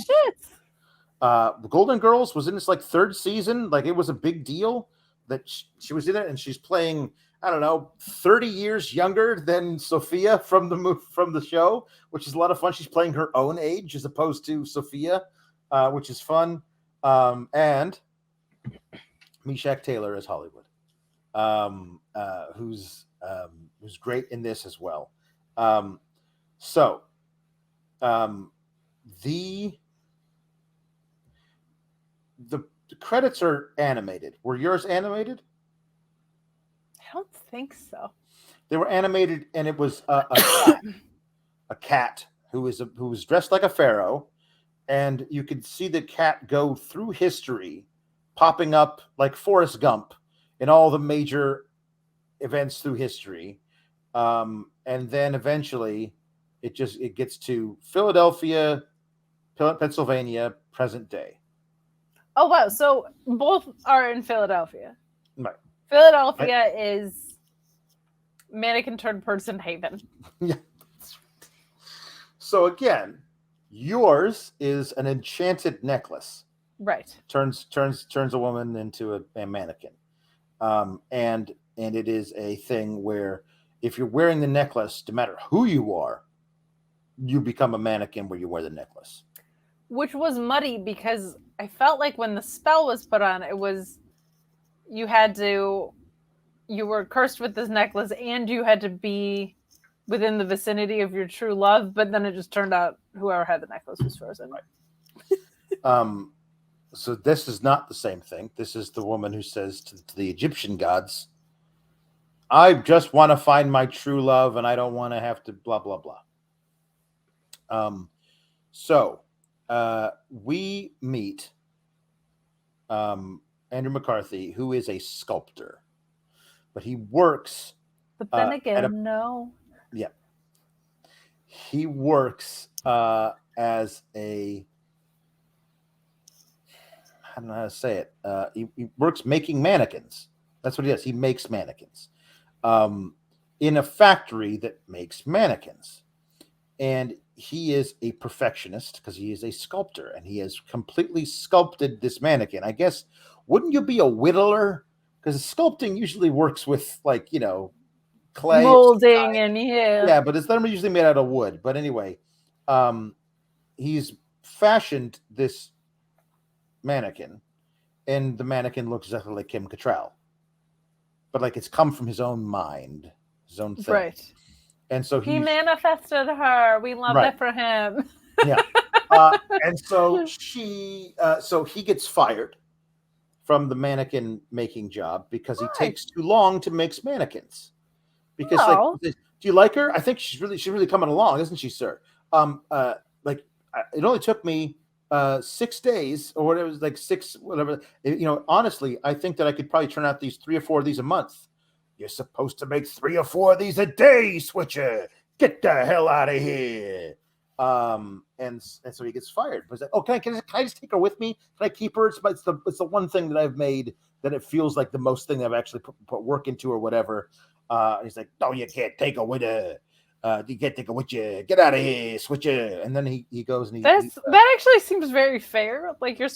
Holy shit! Golden Girls was in this like third season. Like it was a big deal that she was in it, and she's playing, I don't know, 30 years younger than Sophia from the show, which is a lot of fun. She's playing her own age as opposed to Sophia, which is fun. And Meshach Taylor as Hollywood, who's great in this as well. The credits are animated. Were yours animated? I don't think so. They were animated, and it was a cat who was dressed like a pharaoh, and you could see the cat go through history, popping up like Forrest Gump in all the major events through history, and then eventually it gets to Philadelphia, Pennsylvania, present day. Oh wow! So both are in Philadelphia. Right. Philadelphia is Mannequin turned person haven. Yeah. So again, yours is an enchanted necklace. Right. Turns a woman into a mannequin. And and it is a thing where if you're wearing the necklace, no matter who you are, you become a mannequin where you wear the necklace. Which was muddy because I felt like when the spell was put on, it was you had to you were cursed with this necklace and you had to be within the vicinity of your true love, but then it just turned out whoever had the necklace was frozen. Right. So this is not the same thing. This is the woman who says to the Egyptian gods, I just want to find my true love and I don't want to have to blah, blah, blah. So we meet Andrew McCarthy, who is a sculptor, but he works. But then again, no. Yeah. He works as a, I don't know how to say it. He works making mannequins. That's what he does. He makes mannequins in a factory that makes mannequins. And he is a perfectionist because he is a sculptor and he has completely sculpted this mannequin. I guess, wouldn't you be a whittler? Because sculpting usually works with, like, clay. Molding and yeah. Yeah, but it's not usually made out of wood. But anyway, he's fashioned this mannequin, and the mannequin looks exactly like Kim Cattrall, but like it's come from his own mind, his own thing. Right. And so he manifested her. We love it for him. Yeah. And so so he gets fired from the mannequin making job because he takes too long to make mannequins. Because do you like her? I think she's really coming along, isn't she, sir? It only took me 6 days or whatever, like 6, whatever. Honestly, I think that I could probably turn out these 3 or 4 of these a month. You're supposed to make 3 or 4 of these a day, Switcher. Get the hell out of here. And so he gets fired. But he's like, oh, can I just take her with me? Can I keep her? It's the one thing that I've made that it feels like the most thing I've actually put work into or whatever. He's like, no, you can't take her with her. You can't take her with you. Get out of here, Switcher. And then he goes and that actually seems very fair. Like you're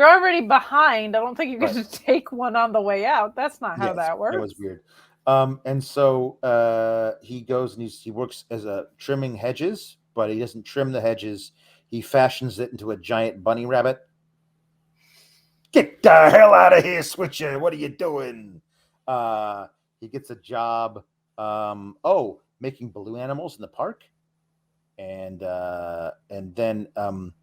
already behind. I don't think you get to take one on the way out. That's not how that works. It was weird. And so he goes and he works as a trimming hedges, but he doesn't trim the hedges. He fashions it into a giant bunny rabbit. Get the hell out of here, Switcher. What are you doing? He gets a job. Making balloon animals in the park. And then that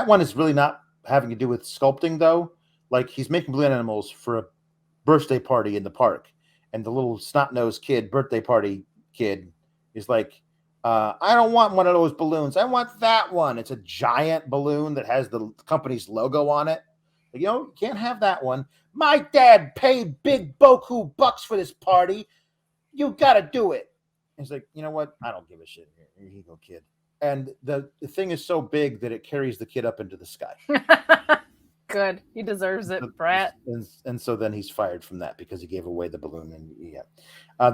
one is really not having to do with sculpting though. Like he's making balloon animals for a birthday party in the park, and the little snot-nosed birthday party kid is like, I don't want one of those balloons. I want that one. It's a giant balloon that has the company's logo on it. Like, you can't have that one. My dad paid big boku bucks for this party. You gotta do it. He's like, you know what? I don't give a shit. Here you go, kid. And the thing is so big that it carries the kid up into the sky. Good. He deserves it, brat. And so then he's fired from that because he gave away the balloon. And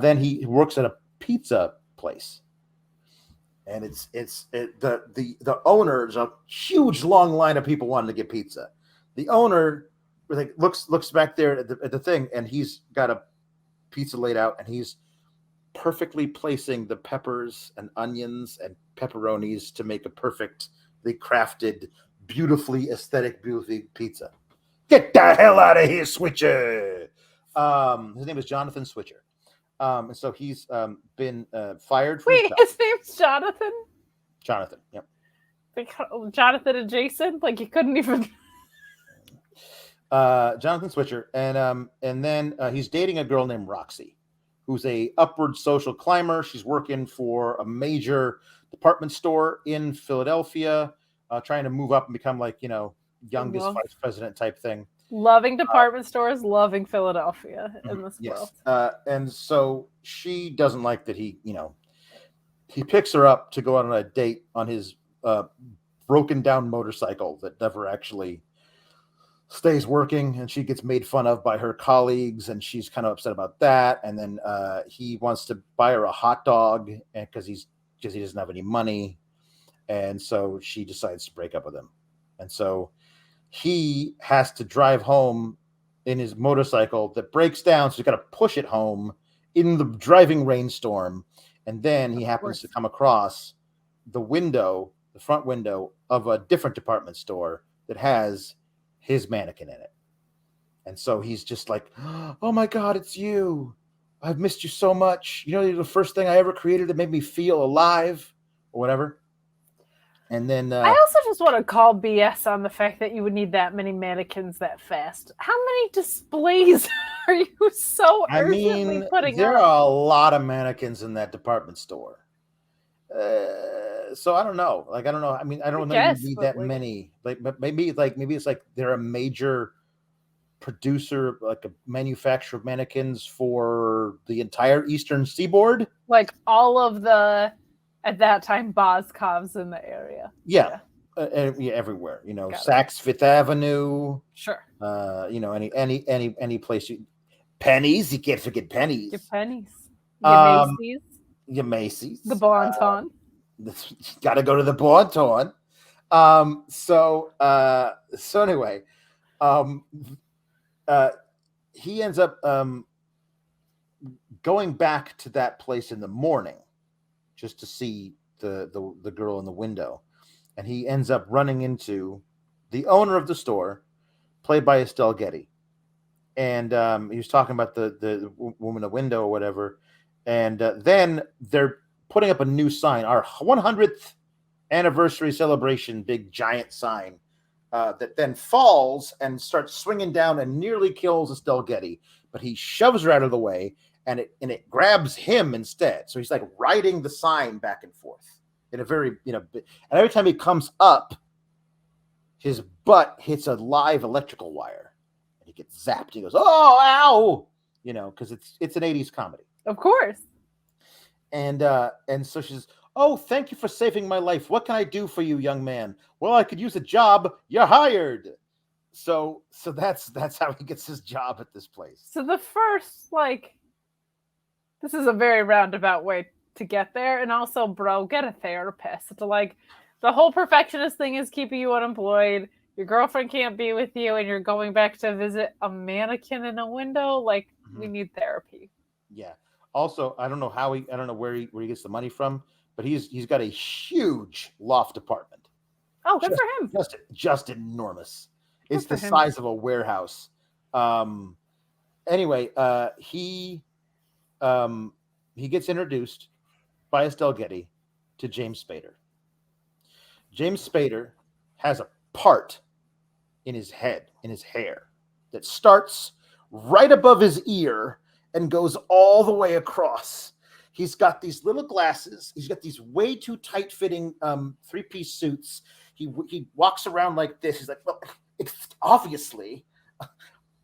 then he works at a pizza place. And the owner, there's a huge long line of people wanting to get pizza. The owner looks back there at the thing, and he's got a pizza laid out, and he's perfectly placing the peppers and onions and pepperonis to make a perfectly crafted, beautifully pizza. Get the hell out of here, Switcher. His name is Jonathan Switcher. And so he's been fired from his name's Jonathan? Jonathan, yep. Jonathan and Jason? Like you couldn't even Jonathan Switcher. And then he's dating a girl named Roxy, who's a upward social climber. She's working for a major department store in Philadelphia, trying to move up and become youngest vice president type thing. Loving department stores, loving Philadelphia in this world. And so she doesn't like that he picks her up to go on a date on his broken down motorcycle that never actually stays working, and she gets made fun of by her colleagues, and she's kind of upset about that. And then he wants to buy her a hot dog because he doesn't have any money, and so she decides to break up with him. And so he has to drive home in his motorcycle that breaks down, so he's got to push it home in the driving rainstorm, and then he happens to come across the front window of a different department store that has his mannequin in it. And so he's just like, oh my God, it's you. I've missed you so much. You know, you're the first thing I ever created that made me feel alive or whatever. And then I also just want to call BS on the fact that you would need that many mannequins that fast. How many displays are you so urgently putting there up? are a lot of mannequins in that department store. So I don't know. Like, I don't know. I mean, I don't know you need that many. But maybe it's like they're a major producer, like a manufacturer of mannequins for the entire Eastern Seaboard. Like all of the, at that time, Boscovs in the area. Yeah. Everywhere. You know, Saks Fifth Avenue. Sure. You know, any place you. Pennies. You can't forget Pennies. Your Pennies. Your Macy's. Your Macy's. The Bon Ton. Got to go to the Bon Ton. So anyway, he ends up going back to that place in the morning just to see the girl in the window, and he ends up running into the owner of the store, played by Estelle Getty, and he was talking about the woman in the window or whatever, and then they're putting up a new sign, our 100th anniversary celebration, big giant sign. That then falls and starts swinging down and nearly kills Estelle Getty, but he shoves her out of the way, and it grabs him instead. So he's like riding the sign back and forth in a very, you know, and every time he comes up, his butt hits a live electrical wire, and he gets zapped. He goes, "Oh, ow!" You know, because it's an 80s comedy, of course. And so she's, "Oh, thank you for saving my life. What can I do for you, young man?" "Well, I could use a job. You're hired." So that's how he gets his job at this place. So the first, like, this is a very roundabout way to get there. And also, bro, get a therapist. To like, the whole perfectionist thing is keeping you unemployed. Your girlfriend can't be with you, and you're going back to visit a mannequin in a window. Like, we need therapy. Yeah. Also, I don't know where he gets the money from, but he's got a huge loft apartment. Oh, good for him. Just enormous. It's the size of a warehouse. Anyway, he gets introduced by Estelle Getty to James Spader. James Spader has a part in his head, in his hair, that starts right above his ear and goes all the way across. He's got these little glasses. He's got these way too tight-fitting three-piece suits. He walks around like this. He's like, well, it's obviously,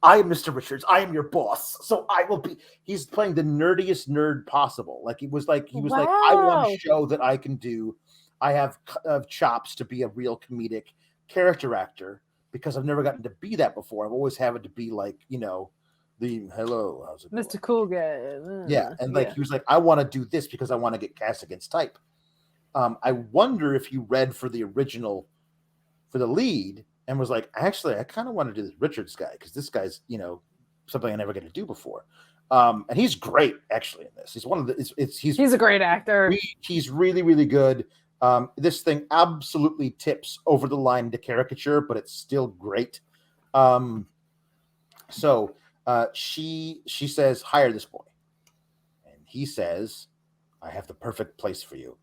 I am Mr. Richards. I am your boss. So I will be. He's playing the nerdiest nerd possible. Like he was like, I want to show that I can do. I have chops to be a real comedic character actor, because I've never gotten to be that before. I've always had to be like, you know, the hello, how's it going? Mr. Cool Guy. Yeah, and like he was like, I want to do this because I want to get cast against type. I wonder if he read for the original, for the lead, and was like, actually, I kind of want to do this Richards guy, because this guy's, you know, something I never get to do before. And he's great actually in this. He's one of the. He's a great actor. He's really, really good. This thing absolutely tips over the line to caricature, but it's still great. So she says, hire this boy, and he says, I have the perfect place for you,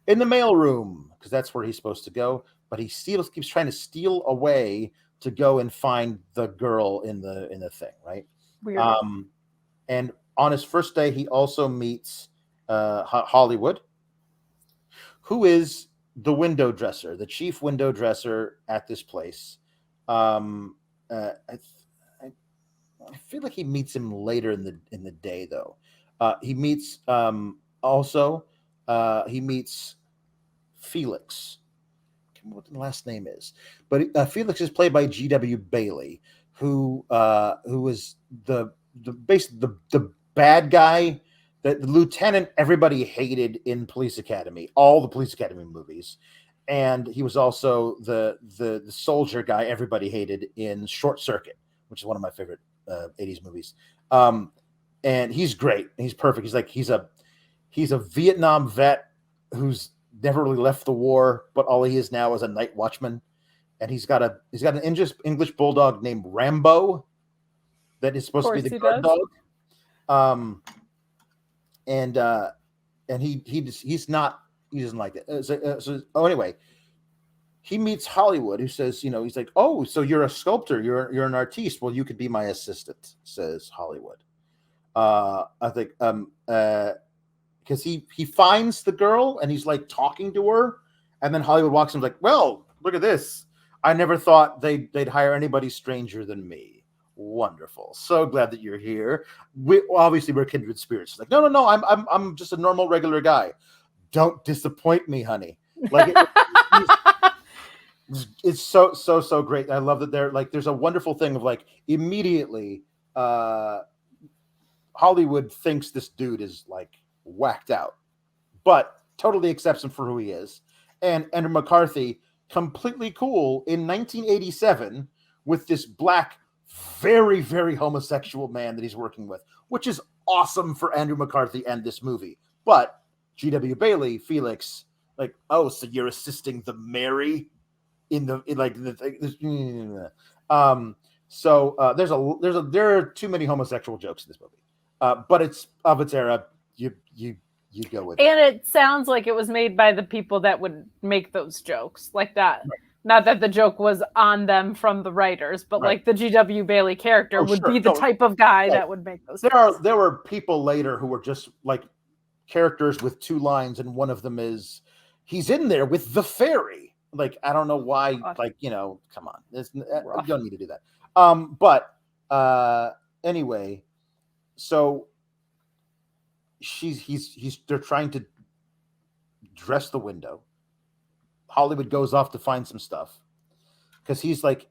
in the mailroom, because that's where he's supposed to go. But he keeps trying to steal away to go and find the girl in the thing, right? Weird. And on his first day, he also meets Hollywood, who is the window dresser, the chief window dresser at this place. I feel like he meets him later in the day, though. He meets he meets Felix. I can't remember what the last name is, but Felix is played by G.W. Bailey, who is the bad guy, the lieutenant everybody hated in Police Academy, all the Police Academy movies, and he was also the soldier guy everybody hated in Short Circuit, which is one of my favorite '80s movies. And he's great. He's perfect. He's a Vietnam vet who's never really left the war, but all he is now is a night watchman. And he's got an English bulldog named Rambo that is supposed to be the guard dog. And he doesn't like it. Anyway, he meets Hollywood, who says, he's like, oh, so you're a sculptor, you're an artiste. Well, you could be my assistant, says Hollywood. I think because he finds the girl and he's like talking to her, and then Hollywood walks in like, well, look at this. I never thought they'd hire anybody stranger than me. Wonderful. So glad that you're here. We're kindred spirits. Like, no. I'm just a normal, regular guy. Don't disappoint me, honey. Like, it's so great. I love that there's a wonderful thing of like immediately Hollywood thinks this dude is like whacked out, but totally accepts him for who he is. And Andrew McCarthy, completely cool in 1987 with this black, very, very homosexual man that he's working with, which is awesome for Andrew McCarthy and this movie. But G.W. Bailey, Felix, like, oh, so you're assisting the Mary there are too many homosexual jokes in this movie, but it's of its era. You go with it. And it sounds like it was made by the people that would make those jokes like that. Right. Not that the joke was on them from the writers, but like the G.W. Bailey character would be the type of guy that would make those jokes. There were people later who were just like characters with two lines, and one of them is he's in there with the fairy. Like, I don't know why, like, come on. You don't need to do that. But anyway, so they're trying to dress the window. Hollywood goes off to find some stuff because he's like,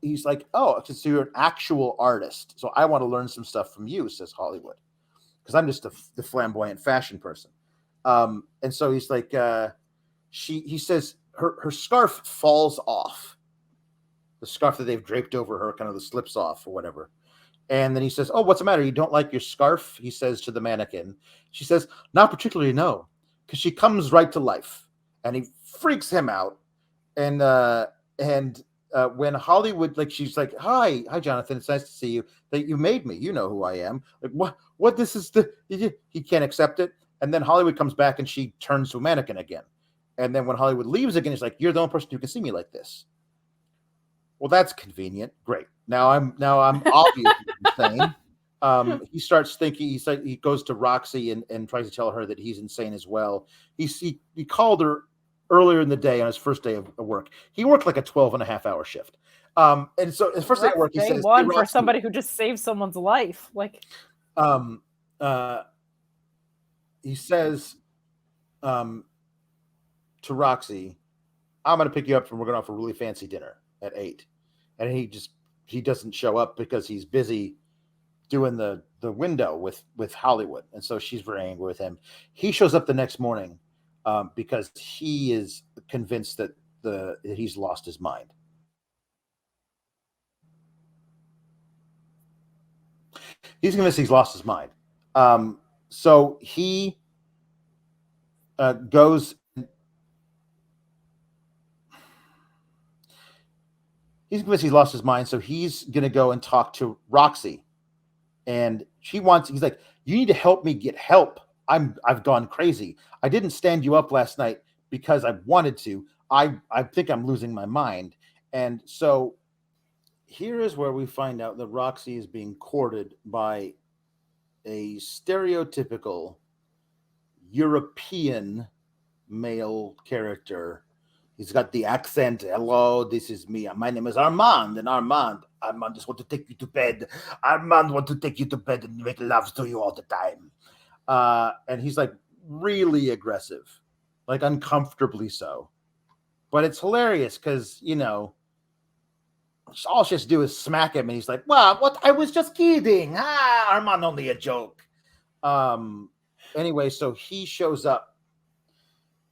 oh, so you're an actual artist, so I want to learn some stuff from you, says Hollywood, because I'm just the flamboyant fashion person. And so he's like, he says her scarf falls off, the scarf that they've draped over her kind of slips off or whatever. And then he says, oh, what's the matter? You don't like your scarf? He says to the mannequin. She says, not particularly, no, because she comes right to life. And he freaks him out. And when Hollywood, like, she's like, hi, Jonathan, it's nice to see you. That you made me. You know who I am. Like, what this is he can't accept it. And then Hollywood comes back and she turns to a mannequin again. And then when Hollywood leaves again, he's like, you're the only person who can see me like this. Well, that's convenient. Great. Now I'm obviously insane. He starts thinking. He goes to Roxy and tries to tell her that he's insane as well. He called her earlier in the day on his first day of work. He worked like a 12.5-hour shift. And so his first day of work, he says, one for somebody who just saved someone's life. Like, he says to Roxy, I'm going to pick you up and we're going to have a really fancy dinner at 8. And he doesn't show up because he's busy doing the window with Hollywood. And so she's very angry with him. He shows up the next morning because he is convinced that he's lost his mind. He's convinced he's lost his mind. So he goes. He's convinced he's lost his mind, so he's going to go and talk to Roxy. And he's like, you need to help me get help. I've gone crazy. I didn't stand you up last night because I wanted to. I think I'm losing my mind. And so here is where we find out that Roxy is being courted by a stereotypical European male character. He's got the accent. Hello, this is me. My name is Armand. And Armand just want to take you to bed. Armand want to take you to bed and make love to you all the time. And he's like really aggressive, like uncomfortably so. But it's hilarious because, all she has to do is smack him. And he's like, well, what? I was just kidding. Armand, only a joke. Anyway, so he shows up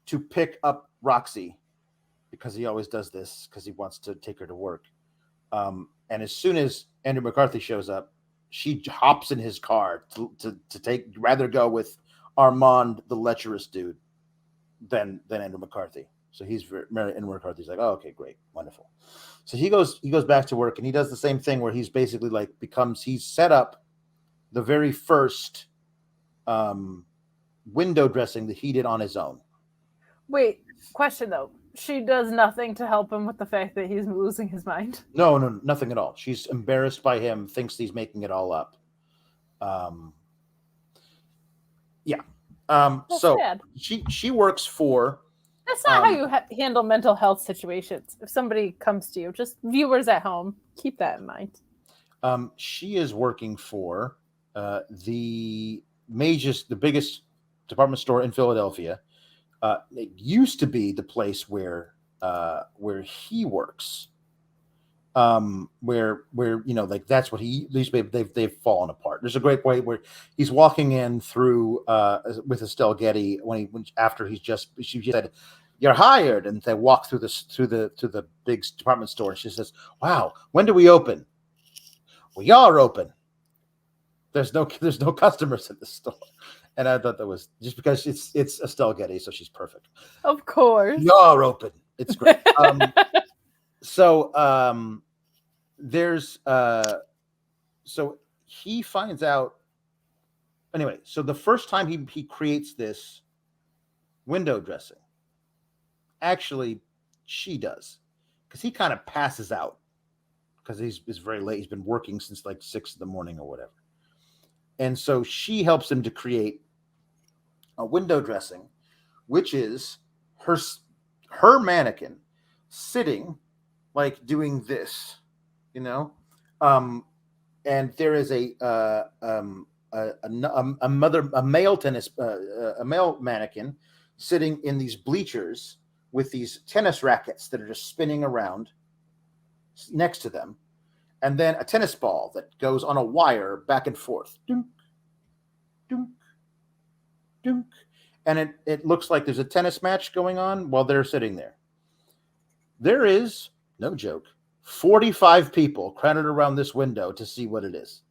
to pick up Roxy, because he always does this because he wants to take her to work. And as soon as Andrew McCarthy shows up, she hops in his car to take rather go with Armand, the lecherous dude, than Andrew McCarthy. So he's Andrew McCarthy's like, oh, okay, great, wonderful. So he goes back to work, and he does the same thing where he's basically like he's set up the very first window dressing that he did on his own. Wait, question though. She does nothing to help him with the fact that he's losing his mind. No, nothing at all. She's embarrassed by him, thinks he's making it all up. Yeah. So sad. she works for. That's not how you handle mental health situations. If somebody comes to you, just viewers at home, keep that in mind. She is working for the biggest department store in Philadelphia. It used to be the place where he works. Where like that's what they've fallen apart. There's a great way where he's walking in through with Estelle Getty after she said, "You're hired," and they walk through the big department store. And she says, "Wow, when do we open?" "We are open. There's no customers at the store." And I thought that was just because it's Estelle Getty, so she's perfect. Of course, "We are open." It's great. So there's so he finds out anyway. So the first time he creates this window dressing, actually she does, because he kind of passes out because he's very late. He's been working since like 6 a.m. or whatever, and so she helps him to create a window dressing, which is her mannequin sitting like doing this, and there is a male mannequin sitting in these bleachers with these tennis rackets that are just spinning around next to them, and then a tennis ball that goes on a wire back and forth, dunk, dunk, dunk, and it looks like there's a tennis match going on while they're sitting there. There is, no joke, 45 people crowded around this window to see what it is.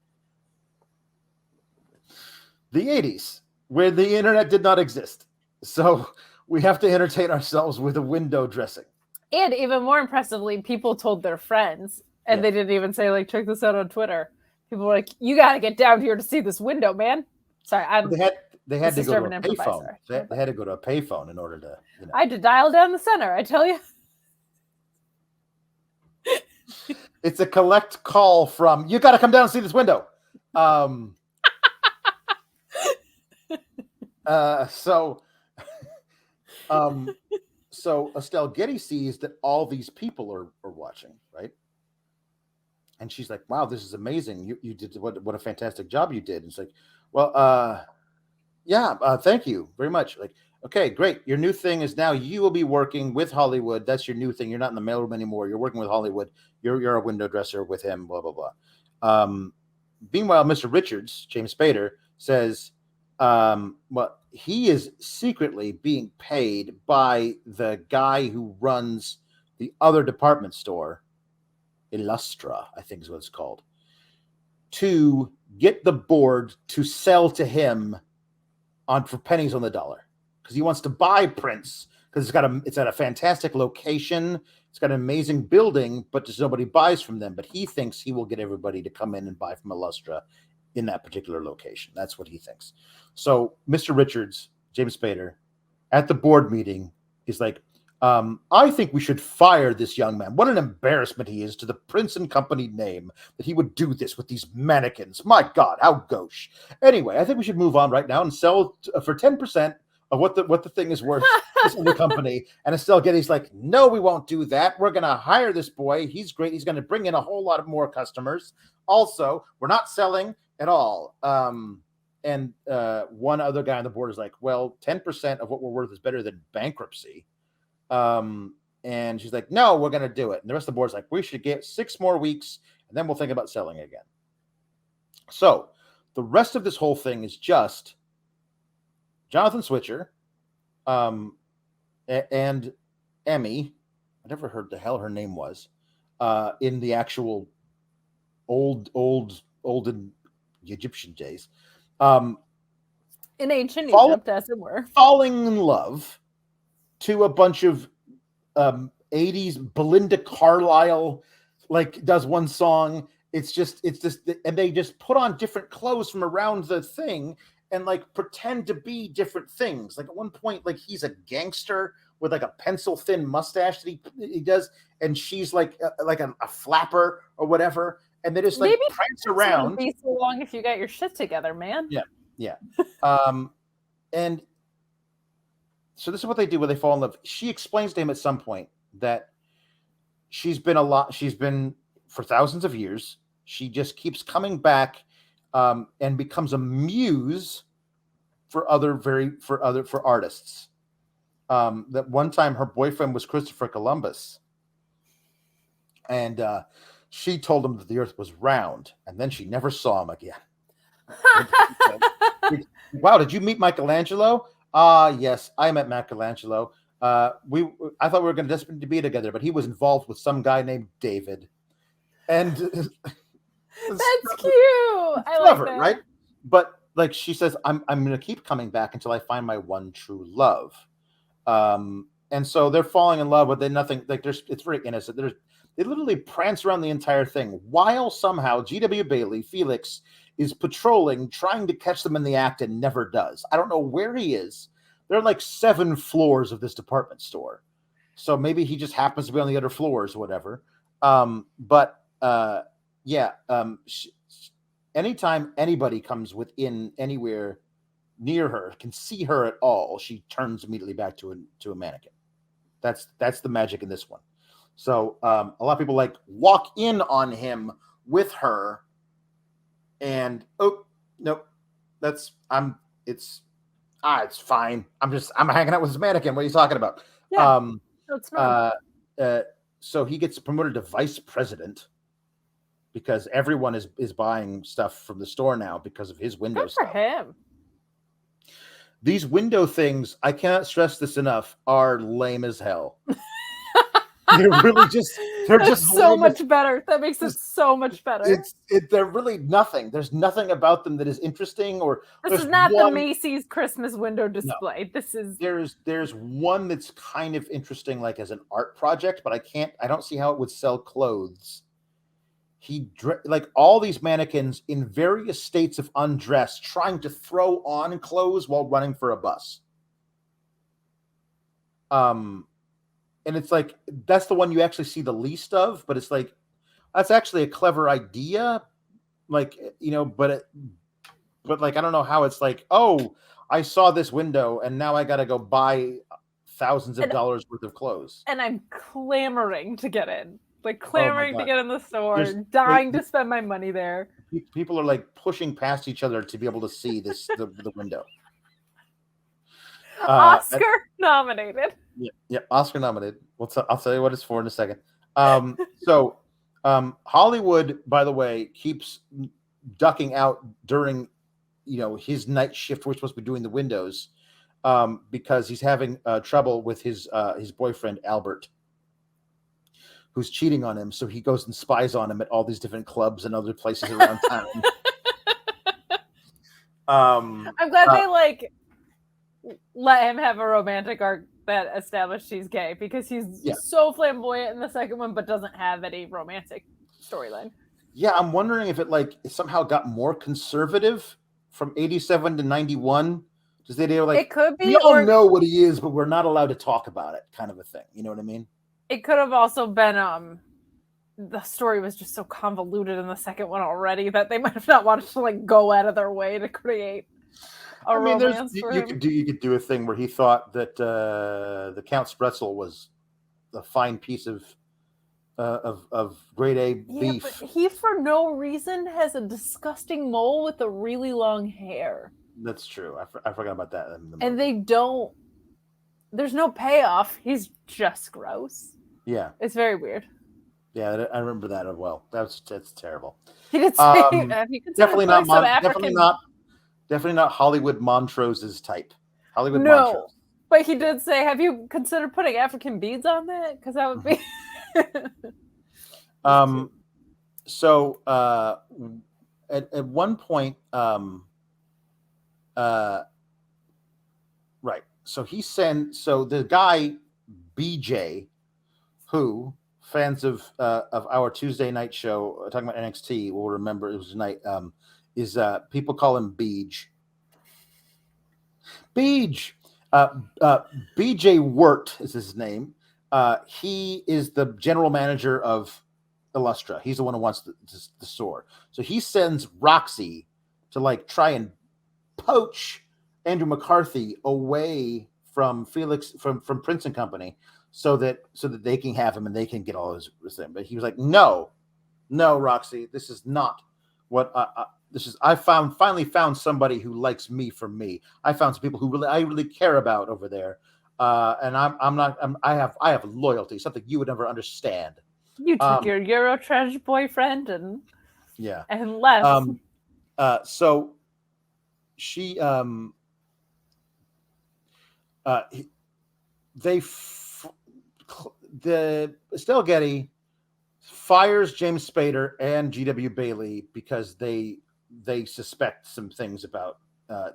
The 80s, where the internet did not exist. So we have to entertain ourselves with a window dressing. And even more impressively, people told their friends, and they didn't even say, like, check this out on Twitter. People were like, you got to get down here to see this window, man. Sorry, they had to go to a payphone. They had to go to a payphone in order to, I had to dial down the center, I tell you. It's a collect call from, you got to come down and see this window. So Estelle Getty sees that all these people are watching, right? And she's like, wow, this is amazing. You did what a fantastic job you did. And it's like, well, thank you very much. Like, okay, great. Your new thing is now you will be working with Hollywood. That's your new thing. You're not in the mailroom anymore. You're working with Hollywood. You're a window dresser with him, blah, blah, blah. Meanwhile, Mr. Richards, James Spader, says, well, he is secretly being paid by the guy who runs the other department store, Illustra, I think is what it's called, to get the board to sell to him for pennies on the dollar, because he wants to buy prints because it's at a fantastic location. It's got an amazing building, but just nobody buys from them. But he thinks he will get everybody to come in and buy from Illustra in that particular location. That's what he thinks. So Mr. Richards, James Spader, at the board meeting, is like, I think we should fire this young man. What an embarrassment he is to the Prince and Company name that he would do this with these mannequins. My God, how gauche. Anyway, I think we should move on right now and sell for 10% of what the thing is worth in the company. And Estelle Getty's like, no, we won't do that. We're going to hire this boy. He's great. He's going to bring in a whole lot of more customers. Also, we're not selling at all. And one other guy on the board is like, well, 10% of what we're worth is better than bankruptcy. And she's like, no, we're going to do it. And the rest of the board's like, we should get 6 more weeks and then we'll think about selling again. So the rest of this whole thing is just Jonathan Switcher, and Emmy, I never heard the hell her name was, in the actual olden Egyptian days. In ancient Fall- Egypt, as it were. Falling in love to a bunch of 80s Belinda Carlisle, like, does one song. It's just, and they just put on different clothes from around the thing and like pretend to be different things. Like at one point, like he's a gangster with like a pencil thin mustache that he does, and she's like a flapper or whatever, and they just like Maybe prance it around. wouldn't be so long if you got your shit together, man. Yeah. And so this is what they do when they fall in love. She explains to him at some point that she's been for thousands of years. She just keeps coming back and becomes a muse for artists. That one time her boyfriend was Christopher Columbus, and she told him that the earth was round, and then she never saw him again. Wow, did you meet Michelangelo? Yes, I met Michelangelo. I thought we were going to desperate to be together, but he was involved with some guy named David. And that's cute. I like that. Right? But like she says, I'm going to keep coming back until I find my one true love. And so they're falling in love, but then nothing. Like it's very innocent. They literally prance around the entire thing while somehow G.W. Bailey, Felix, is patrolling, trying to catch them in the act, and never does. I don't know where he is. There are like 7 floors of this department store, so maybe he just happens to be on the other floors or whatever. Anytime anybody comes within anywhere near her, can see her at all, she turns immediately back to a mannequin. That's the magic in this one. So a lot of people like walk in on him with her, and nope, it's fine. I'm hanging out with this mannequin. What are you talking about? Yeah, that's not. So he gets promoted to vice president because everyone is buying stuff from the store now because of his window Good stuff. for him. These window things, I cannot stress this enough, are lame as hell. They're really they're just so much better. That makes it so much better. They're really nothing. There's nothing about them that is interesting. Or this is not the Macy's Christmas window display. No. This is there's one that's kind of interesting, like as an art project, but I don't see how it would sell clothes. Like all these mannequins in various states of undress, trying to throw on clothes while running for a bus. And it's like, that's the one you actually see the least of, but it's like, that's actually a clever idea. Like, but like, I don't know how it's like, oh, I saw this window and now I got to go buy thousands of dollars worth of clothes. And I'm clamoring to get in. Like clamoring to get in the store, dying to spend my money there. People are like pushing past each other to be able to see the window. Oscar nominated. Yeah, Oscar nominated. I'll tell you what it's for in a second. So Hollywood, by the way, keeps ducking out during his night shift. We're supposed to be doing the windows because he's having trouble with his boyfriend Albert, who's cheating on him. So he goes and spies on him at all these different clubs and other places around town. I'm glad they like let him have a romantic arc that established he's gay, because he's so flamboyant in the second one, but doesn't have any romantic storyline. Yeah, I'm wondering if it somehow got more conservative from 87 to 91. Does they like it could be? We all know what he is, but we're not allowed to talk about it, kind of a thing. You know what I mean? It could have also been the story was just so convoluted in the second one already that they might have not wanted to like go out of their way to create a romance for him. You could do a thing where he thought that the Count Spretzel was a fine piece of grade A beef. But he for no reason has a disgusting mole with a really long hair. That's true. I forgot about that. And they don't. There's no payoff. He's just gross. Yeah, it's very weird. Yeah, I remember that as well. That's terrible. He did say, definitely not Hollywood Montrose's type. Hollywood Montrose. But he did say, "Have you considered putting African beads on that? Because that would be." So at one point, uh, right. So the guy BJ, who fans of our Tuesday night show talking about NXT will remember it was tonight. Is people call him Beej. Beej. Uh, uh, BJ Wirt is his name. He is the general manager of Illustra. He's the one who wants the store. So he sends Roxy to like try and poach Andrew McCarthy away from Felix from Prince and Company, so that they can have him and they can get all his thing. But he was like, no, Roxy, this is not what this is. I finally found somebody who likes me for me. I found some people who I really care about over there, and I have loyalty, something you would never understand. You took your Eurotrash boyfriend and left. So she the Estelle Getty fires James Spader and GW Bailey because they suspect some things about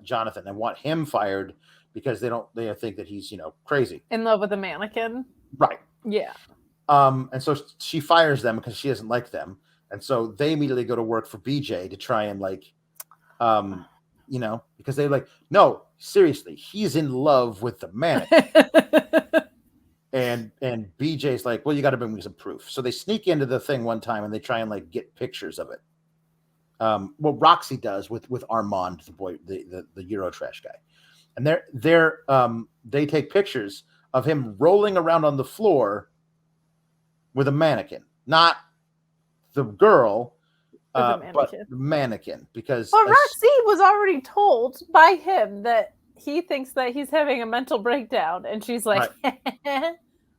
Jonathan and want him fired because they think that he's crazy, in love with a mannequin, right? Yeah. And so she fires them because she doesn't like them, and so they immediately go to work for BJ to try and because they're like, no, seriously, he's in love with the mannequin. and BJ's like, well, you got to bring me some proof. So they sneak into the thing one time and they try and like get pictures of it. Well, Roxy does with Armand, the boy, the Eurotrash guy, and they take pictures of him rolling around on the floor with a mannequin, not the girl, but the mannequin, because Roxy was already told by him that he thinks that he's having a mental breakdown, and she's like, right.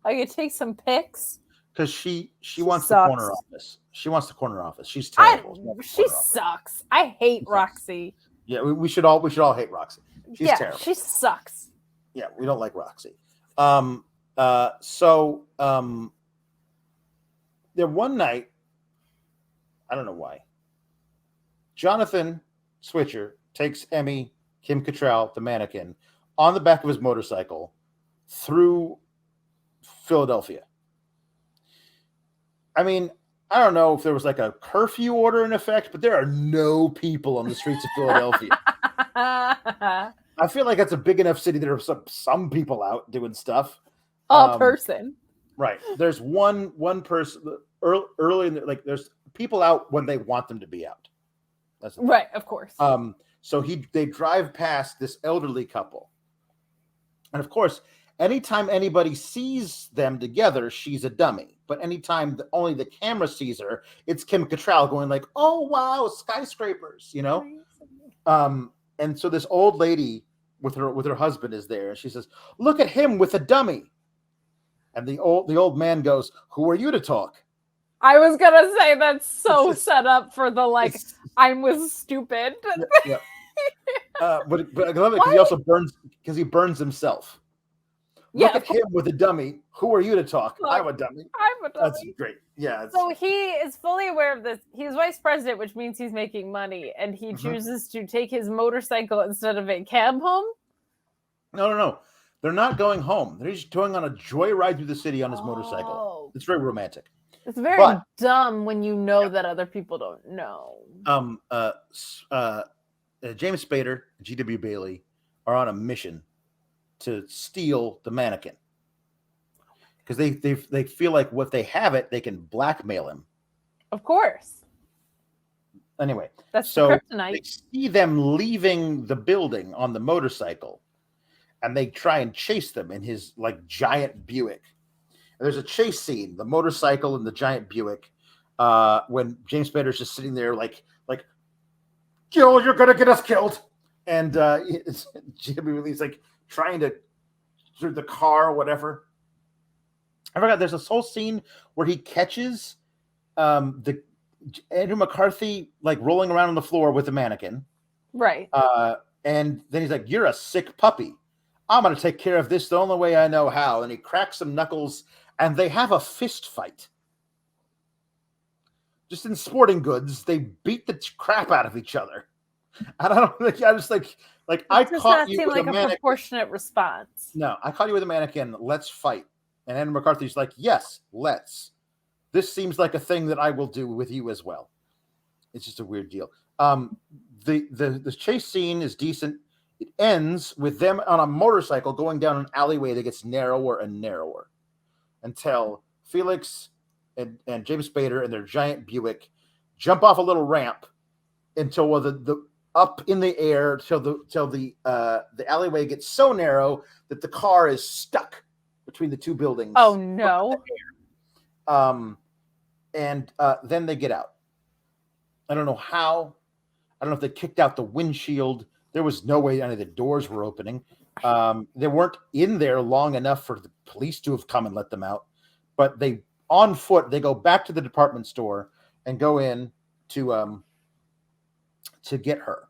I could take some pics. Because she wants the corner office. She wants the corner office. She's terrible. She sucks. I hate Roxy. Yeah, we should all hate Roxy. She's terrible. She sucks. Yeah, we don't like Roxy. There one night, I don't know why, Jonathan Switcher takes Emmy Kim Cattrall, the mannequin, on the back of his motorcycle through Philadelphia. I mean, I don't know if there was like a curfew order in effect, but there are no people on the streets of Philadelphia. I feel like that's a big enough city. There are some people out doing stuff. A person. Right. There's one person early in there's people out when they want them to be out. That's right, of course. So they drive past this elderly couple. And of course, anytime anybody sees them together, she's a dummy. But anytime only the camera sees her, it's Kim Cattrall going like, "Oh wow, skyscrapers," And so this old lady with her husband is there, and she says, "Look at him with a dummy." And the old man goes, "Who are you to talk?" I was gonna say that's so set up for the I'm with stupid. Yeah. But I love it because he burns himself. Look at him with a dummy. Who are you to talk? I'm a dummy. That's great. Yeah. So he is fully aware of this. He's vice president, which means he's making money, and he chooses to take his motorcycle instead of a cab home. No. They're not going home. They're just going on a joyride through the city on his motorcycle. It's very romantic. It's very dumb when you know that other people don't know. James Spader and GW Bailey are on a mission to steal the mannequin because they feel like what they have they can blackmail him. Of course. Anyway, that's so kryptonite. They see them leaving the building on the motorcycle, and they try and chase them in his giant Buick. And there's a chase scene, the motorcycle and the giant Buick, when James Spader's just sitting there like, "Joel, you're gonna get us killed," and he's like trying to through the car or whatever. I forgot. There's this whole scene where he catches the Andrew McCarthy rolling around on the floor with the mannequin, right? And then he's like, "You're a sick puppy. I'm gonna take care of this the only way I know how." And he cracks some knuckles, and they have a fist fight. just in sporting goods, they beat the crap out of each other. And I don't think I just like I does caught not you seem with like a a mannequin. proportionate response. No, I caught you with a mannequin. Let's fight. And Andrew McCarthy's like, yes, let's. This seems like a thing that I will do with you as well. It's just a weird deal. The chase scene is decent. It ends with them on a motorcycle going down an alleyway that gets narrower and narrower until Felix and James Spader and their giant Buick jump off a little ramp until the up in the air till the alleyway gets so narrow that the car is stuck between the two buildings. Oh no! And then they get out. I don't know how. I don't know if they kicked out the windshield. There was no way any of the doors were opening. They weren't in there long enough for the police to have come and let them out. But they, on foot, they go back to the department store and go in to get her.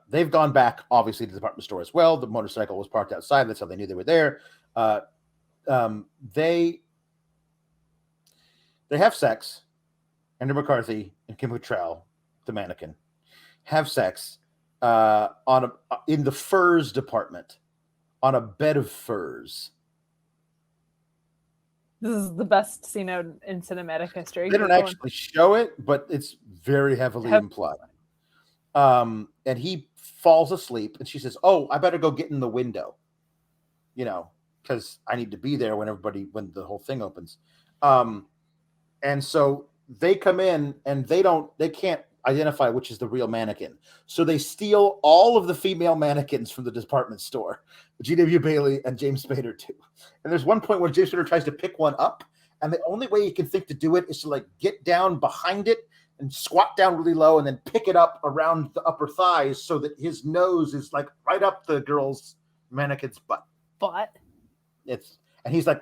They've gone back, obviously, to the department store as well. The motorcycle was parked outside. That's how they knew they were there. They have sex. Andrew McCarthy and Kim Cattrall, the mannequin, have sex in the furs department on a bed of furs. This is the best scene in cinematic history. They don't actually show it, but it's very heavily implied. And he falls asleep, and she says, "Oh, I better go get in the window, because I need to be there when the whole thing opens." And so they come in, and they can't identify which is the real mannequin. So they steal all of the female mannequins from the department store, G.W. Bailey and James Spader too. And there's one point where James Spader tries to pick one up, and the only way he can think to do it is to get down behind it and squat down really low and then pick it up around the upper thighs so that his nose is right up the girl's mannequin's butt. And he's like,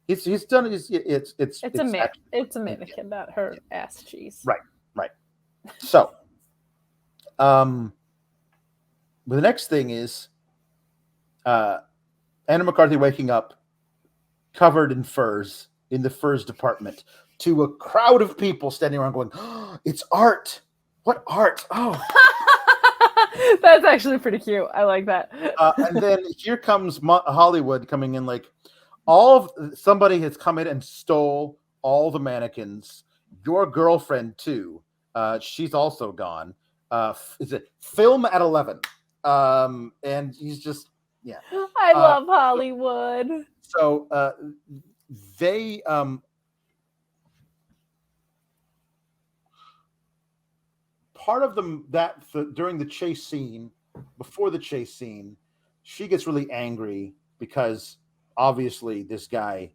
he's done it's a mannequin, not her ass cheese. Right. So, the next thing is, Anna McCarthy waking up covered in furs in the furs department to a crowd of people standing around going, "Oh, it's art! What art? Oh." That's actually pretty cute. I like that. And then here comes Hollywood coming in somebody has come in and stole all the mannequins. Your girlfriend too. She's also gone. Is it film at 11? And he's just, yeah. I love Hollywood. So they part of them during the chase scene, before the chase scene, she gets really angry because obviously this guy,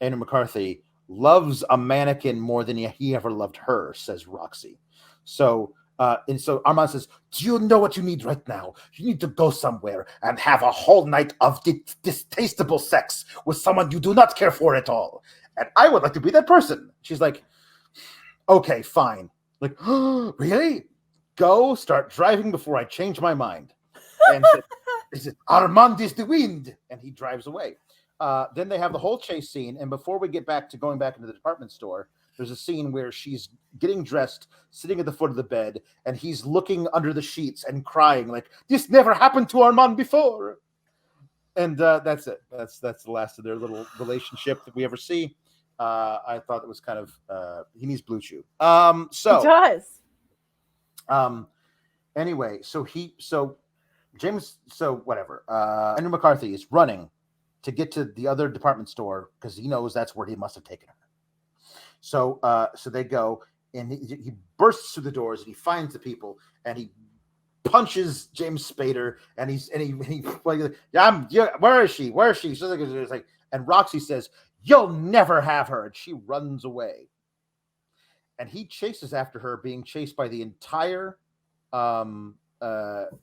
Andrew McCarthy, loves a mannequin more than he ever loved her, says Roxy. So Armand says, "Do you know what you need right now? You need to go somewhere and have a whole night of distasteful sex with someone you do not care for at all. And I would like to be that person." She's like, "Okay, fine." Like, "Oh, really? Go start driving before I change my mind." And he said, "Armand is the wind." And he drives away. Then they have the whole chase scene. And before we get back to going back into the department store, there's a scene where she's getting dressed, sitting at the foot of the bed, and he's looking under the sheets and crying like, "This never happened to Armand before." And that's it. That's the last of their little relationship that we ever see. I thought it was kind of he needs Blue Chew. So it does. Anyway, whatever. Andrew McCarthy is running to get to the other department store because he knows that's where he must have taken her. So they go, and he bursts through the doors and he finds the people and he punches James Spader and where is she? Where is she? It's like, and Roxy says, "You'll never have her," and she runs away. And he chases after her, being chased by the entire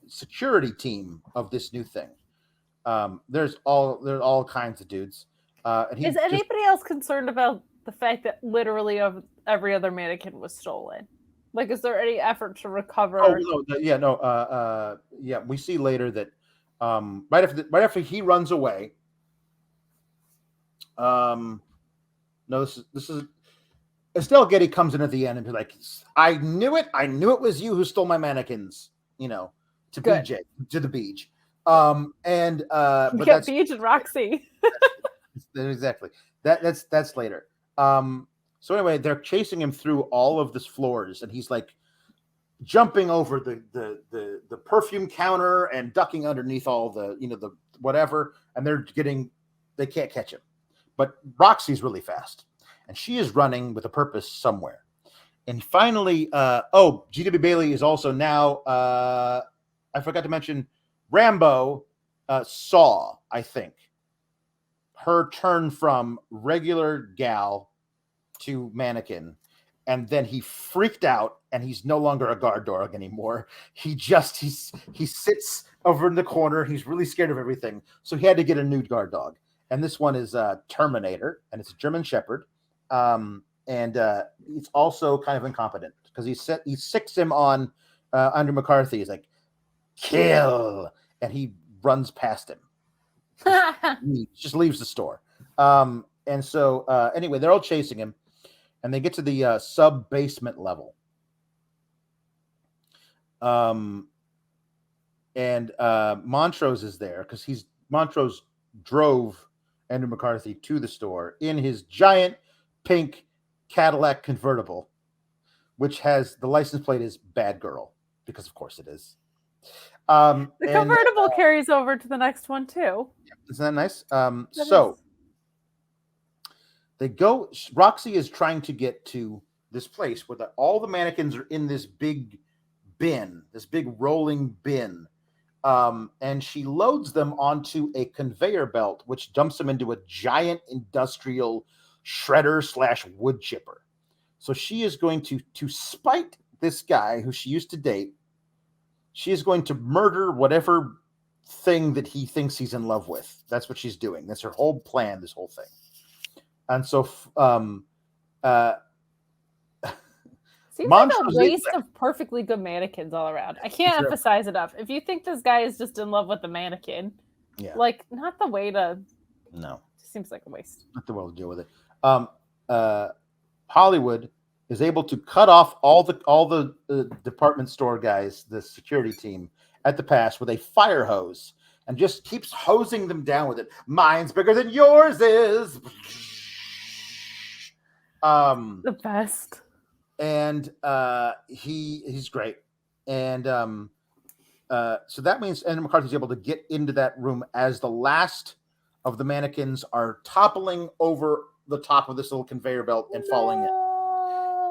security team of this new thing. There's all kinds of dudes. Is anybody else concerned about the fact that literally every other mannequin was stolen? Like, is there any effort to recover? Oh no, yeah. We see later that right after he runs away. No, this is Estelle Getty comes in at the end and be like, I knew it. I knew it was you who stole my mannequins, to Good. BJ, to the beach. But that's Beach and Roxy. exactly that's later. So anyway, they're chasing him through all of this floors, and he's like jumping over the perfume counter and ducking underneath all the whatever, and they can't catch him. But Roxy's really fast, and she is running with a purpose somewhere. And finally, G.W. Bailey is also now. I forgot to mention Rambo saw, I think, her turn from regular gal to mannequin, and then he freaked out, and he's no longer a guard dog anymore. He sits over in the corner. He's really scared of everything, so he had to get a new guard dog. And this one is Terminator, and it's a German Shepherd. And it's also kind of incompetent because he sicks him on Andrew McCarthy. He's like, kill, and he runs past him. He just leaves the store. And so anyway, they're all chasing him, and they get to the sub basement level. And Montrose is there because Montrose drove Andrew McCarthy to the store in his giant pink Cadillac convertible, which has the license plate is Bad Girl, because of course it is. The convertible carries over to the next one too. Isn't that nice? So they go. Roxy is trying to get to this place where all the mannequins are in this big bin, this big rolling bin. And she loads them onto a conveyor belt, which dumps them into a giant industrial shredder / wood chipper. So she is going to spite this guy who she used to date. She is going to murder whatever thing that he thinks he's in love with. That's what she's doing. That's her whole plan, this whole thing. And so seems like a waste of perfectly good mannequins all around. I can't emphasize enough. If you think this guy is just in love with the mannequin, not the way to. No, it seems like a waste. Not the way to deal with it. Hollywood is able to cut off all the department store guys, the security team, at the pass with a fire hose, and just keeps hosing them down with it. Mine's bigger than yours is. The best. And he's great. And so that means Andrew McCarthy's able to get into that room as the last of the mannequins are toppling over the top of this little conveyor belt and falling in.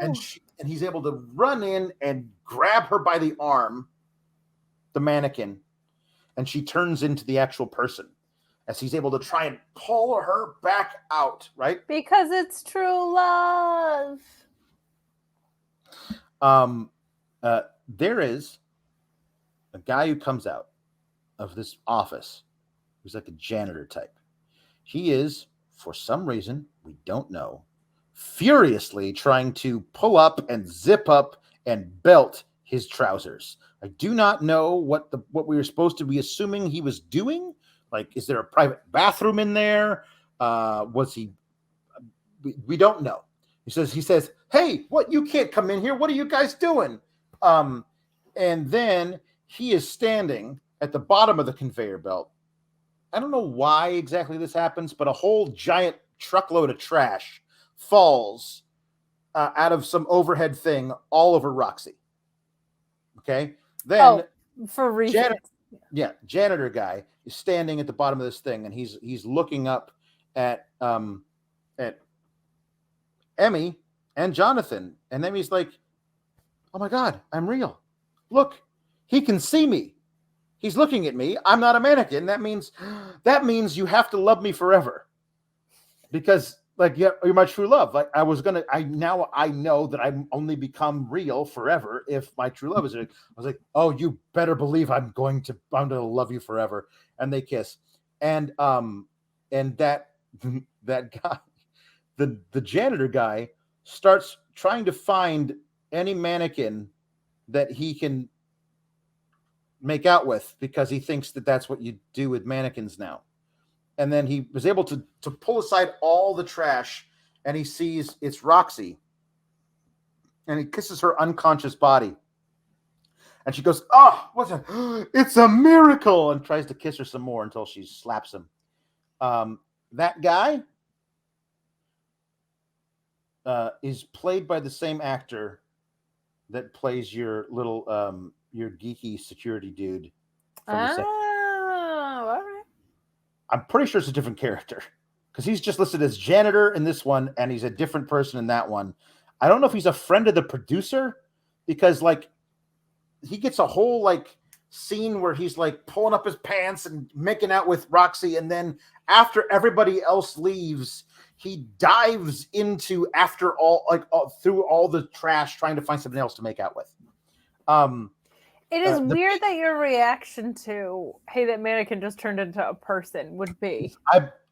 And he's able to run in and grab her by the arm, the mannequin, and she turns into the actual person as he's able to try and pull her back out, right? Because it's true love. There is a guy who comes out of this office who's like a janitor type. He is, for some reason, we don't know, furiously trying to pull up and zip up and belt his trousers. I do not know what we were supposed to be assuming he was doing. Like, is there a private bathroom in there? Was he? We don't know. He says, "Hey, what? You can't come in here. What are you guys doing?" And then he is standing at the bottom of the conveyor belt. I don't know why exactly this happens, but a whole giant truckload of trash falls out of some overhead thing all over Roxy. Okay, then for reasons. Janitor guy is standing at the bottom of this thing, and he's looking up at Emmy and Jonathan, and Emmy's like, "Oh my God, I'm real. Look, he can see me. He's looking at me. I'm not a mannequin. That means you have to love me forever, because you're my true love. Like I know that I'm only become real forever if my true love is." I was like, "Oh, you better believe I'm going to love you forever." And they kiss, and that guy, the janitor guy, starts trying to find any mannequin that he can make out with, because he thinks that that's what you do with mannequins now. And then he was able to pull aside all the trash, and he sees it's Roxy. and he kisses her unconscious body. And she goes, "Oh, what's that? It's a miracle!" And tries to kiss her some more until she slaps him. That guy is played by the same actor that plays your little your geeky security dude from the set. Oh, all right. I'm pretty sure it's a different character because he's just listed as janitor in this one, and he's a different person in that one. I don't know if he's a friend of the producer because like he gets a whole like scene where he's like pulling up his pants and making out with Roxy, and then after everybody else leaves, he dives into after all like through all the trash trying to find something else to make out with. It is weird that your reaction to "Hey, that mannequin just turned into a person" would be.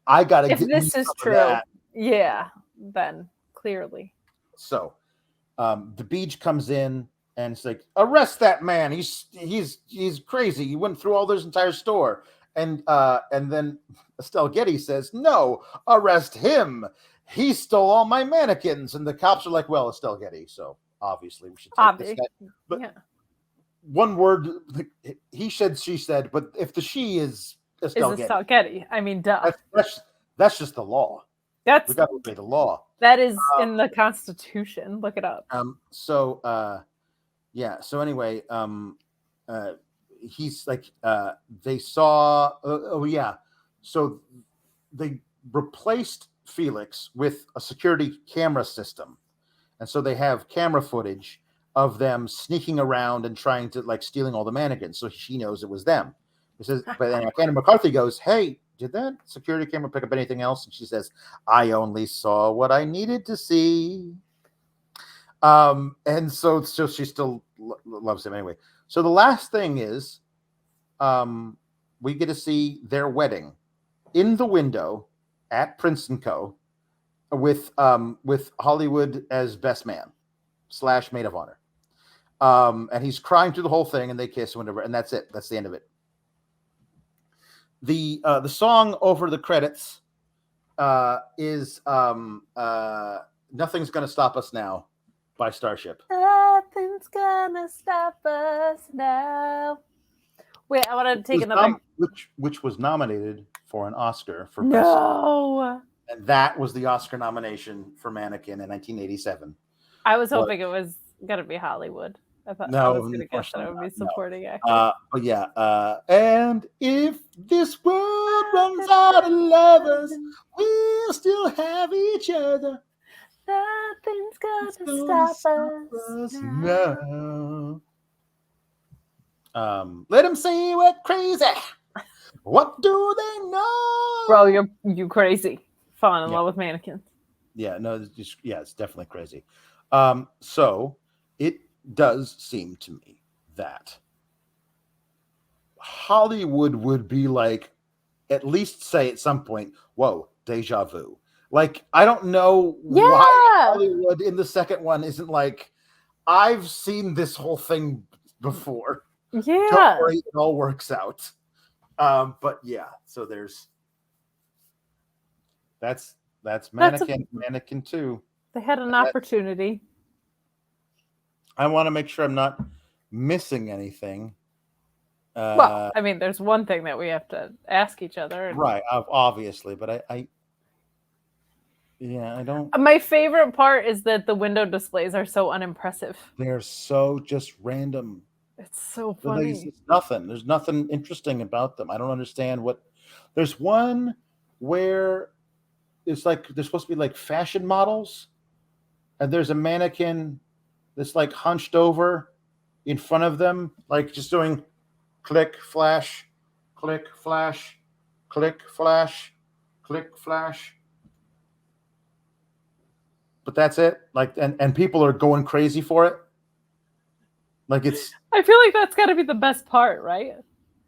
I gotta if get this is true, that. yeah, then clearly. So, the beach comes in and it's like, arrest that man. He's crazy. He went through all this entire store. And then Estelle Getty says, no, arrest him. He stole all my mannequins. And the cops are like, well, Estelle Getty, so obviously we should take this guy. But yeah. One word, he said, she said, but if the she is Estelle Getty, I mean, duh. That's just the law. We got to obey the law. That is in the Constitution. Look it up. Yeah. So anyway, he's like, they saw. Oh yeah. So they replaced Felix with a security camera system, and so they have camera footage of them sneaking around and trying to like stealing all the mannequins. So she knows it was them. He says, but then Cannon McCarthy goes, "Hey, did that security camera pick up anything else?" And she says, "I only saw what I needed to see." And so she still loves him anyway. So the last thing is, we get to see their wedding in the window at Prince & Co. with Hollywood as best man / maid of honor. And he's crying through the whole thing, and they kiss, whatever, and that's it. That's the end of it. The song over the credits is "Nothing's Gonna Stop Us Now" by Starship. Nothing's gonna stop us now. Wait, I want to take another. Which was nominated for an Oscar for Best Song. And that was the Oscar nomination for Mannequin in 1987. I was hoping it was gonna be Hollywood. I thought I was gonna guess that it would be supporting actor. But yeah, and if this world runs out of lovers, we'll still have each other. Nothing's gonna stop us now. Let them say we're crazy. What do they know? Bro, you crazy. Falling in love with mannequins. Yeah, no, it's definitely crazy. So it does seem to me that Hollywood would be like, at least say at some point, whoa, deja vu. Like, I don't know why Hollywood in the second one isn't like, I've seen this whole thing before. Yeah. Don't worry, it all works out. But yeah, so that's Mannequin 2. They had an opportunity. I want to make sure I'm not missing anything. Well, I mean, there's one thing that we have to ask each other. Right, obviously, but I don't. My favorite part is that the window displays are so unimpressive. They're so just random. It's so funny. There's nothing interesting about them. I don't understand what. There's one where it's like they're supposed to be like fashion models, and there's a mannequin that's like hunched over in front of them, like just doing click, flash, click, flash, click, flash, click, flash. But that's it. Like, and people are going crazy for it. Like I feel like that's got to be the best part, right?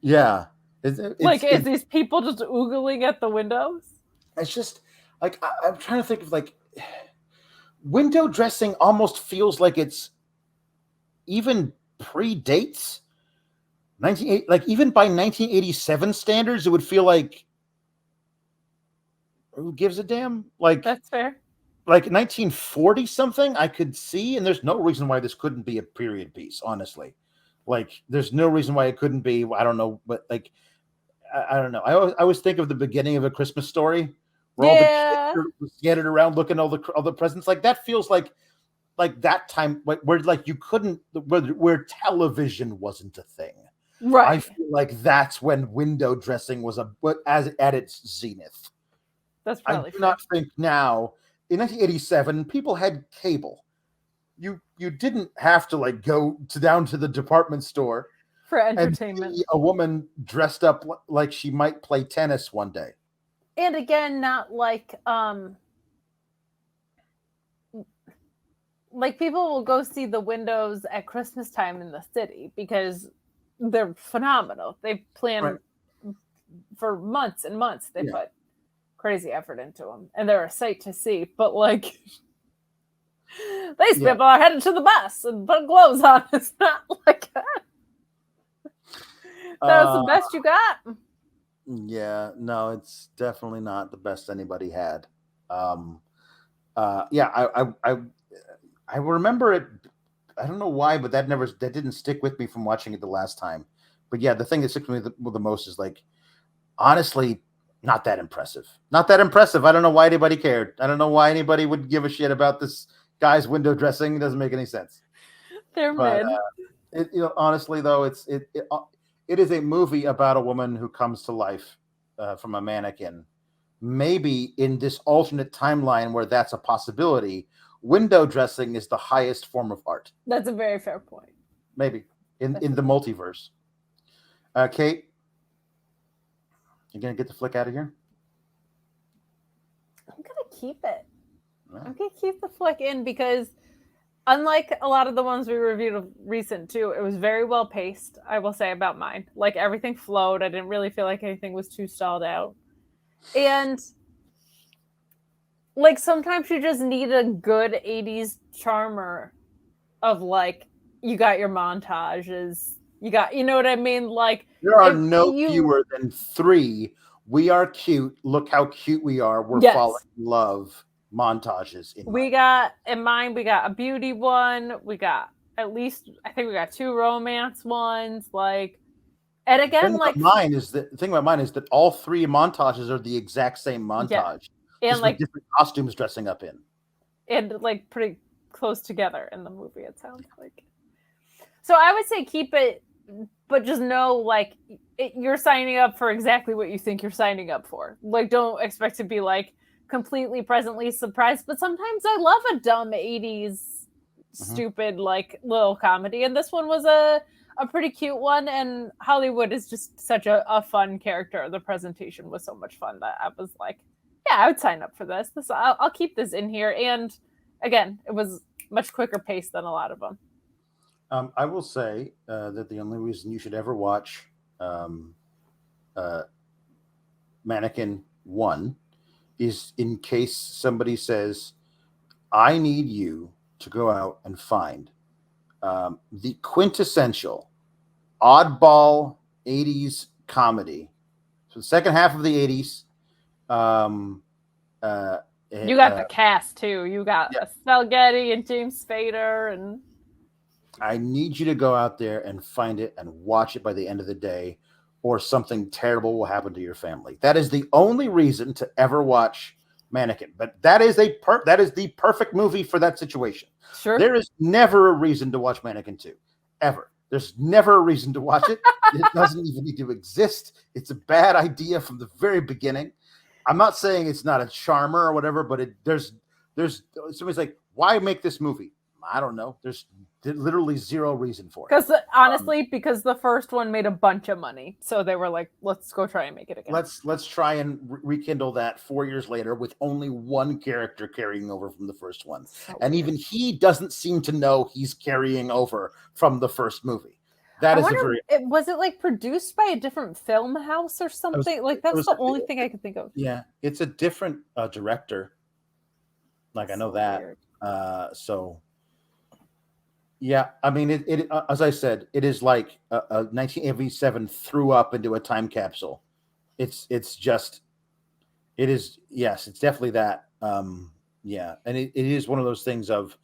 Yeah. Is these people just oogling at the windows? It's just like I'm trying to think of like window dressing almost feels like it's even predates 1980, like even by 1987 standards, it would feel like who gives a damn? Like that's fair. like 1940 something, I could see, and there's no reason why this couldn't be a period piece. Honestly, like there's no reason why it couldn't be. I don't know, but like I don't know. I always think of the beginning of A Christmas Story, where all the kids Yeah. are scattered around looking at all the presents. Like that feels like that time where like you couldn't where television wasn't a thing. I Right. feel like that's when window dressing was as at its zenith. That's I probably do fair. not think now in 1987 people had cable. You didn't have to like go to down to the department store For and entertainment. see a woman dressed up like she might play tennis one day. And again, not like people will go see the windows at Christmas time in the city because they're phenomenal. They plan Right. for months and months. They Yeah. put crazy effort into them, and they're a sight to see. But like these Yeah. people are headed to the bus and put gloves on. It's not like that. That was the best you got. Yeah, no, it's definitely not the best anybody had. Um, yeah, I remember it. I don't know why, but that didn't stick with me from watching it the last time. But yeah, the thing that sticks with me the most is like honestly not that impressive. Not that impressive. I don't know why anybody cared. I don't know why anybody would give a shit about this guy's window dressing. It doesn't make any sense. They're But mid. honestly though, it is a movie about a woman who comes to life from a mannequin. Maybe in this alternate timeline where that's a possibility, window dressing is the highest form of art. That's a very fair point. Maybe in the multiverse. Kate, you gonna get the flick out of here? I'm gonna keep it. No? I'm gonna keep the flick in because unlike a lot of the ones we reviewed of recent too, it was very well paced, I will say about mine. Like everything flowed. I didn't really feel like anything was too stalled out. And like sometimes you just need a good 80s charmer of like you got your montages. You got, you know what I mean? Like There are if no you fewer than 3. We are cute. Look how cute we are. We're Yes. falling in love montages in we mine. got in mine, we got a beauty one, we got at least I think we got 2 romance ones, like and The again, like the thing about mine is that all 3 montages are the exact same yeah, montage, and just with different costumes dressing up in. and like pretty close together in the movie. It sounds like. So I would say keep it, but just know like you're signing up for exactly what you think you're signing up for. Like don't expect to be like completely presently surprised. But sometimes I love a dumb 80s stupid like little comedy, and this one was a pretty cute one. And Hollywood is just such a fun character. The presentation was so much fun that I was like, yeah, I would sign up for this. I'll keep this in here. And again, it was much quicker paced than a lot of them. I will say that the only reason you should ever watch uh, Mannequin 1 is in case somebody says, I need you to go out and find the quintessential oddball 80s comedy. So the second half of the 80s. You got the cast too. You got Yeah. Estelle Getty and James Spader, and I need you to go out there and find it and watch it by the end of the day, or something terrible will happen to your family. That is the only reason to ever watch Mannequin. But that is the perfect movie for that situation. sure, There is never a reason to watch Mannequin 2, ever. There's never a reason to watch it. It doesn't even need to exist. It's a bad idea from the very beginning. I'm not saying it's not a charmer or whatever, but there's somebody's like, why make this movie? I don't know. There's literally zero reason for it. because honestly, because the first one made a bunch of money, so they were like, let's go try and make it again. Let's try and rekindle that 4 years later with only one character carrying over from the first one, and even he doesn't seem to know he's carrying over from the first movie. That is a very. Was it like produced by a different film house or something? Like that's the only thing I could think of. Yeah, it's a different director. Like I know that. Weird. So. Yeah, I mean, it as I said, it is like a 1987 threw up into a time capsule. It's just, it is, yes, it's definitely that. Yeah, and it is one of those things of,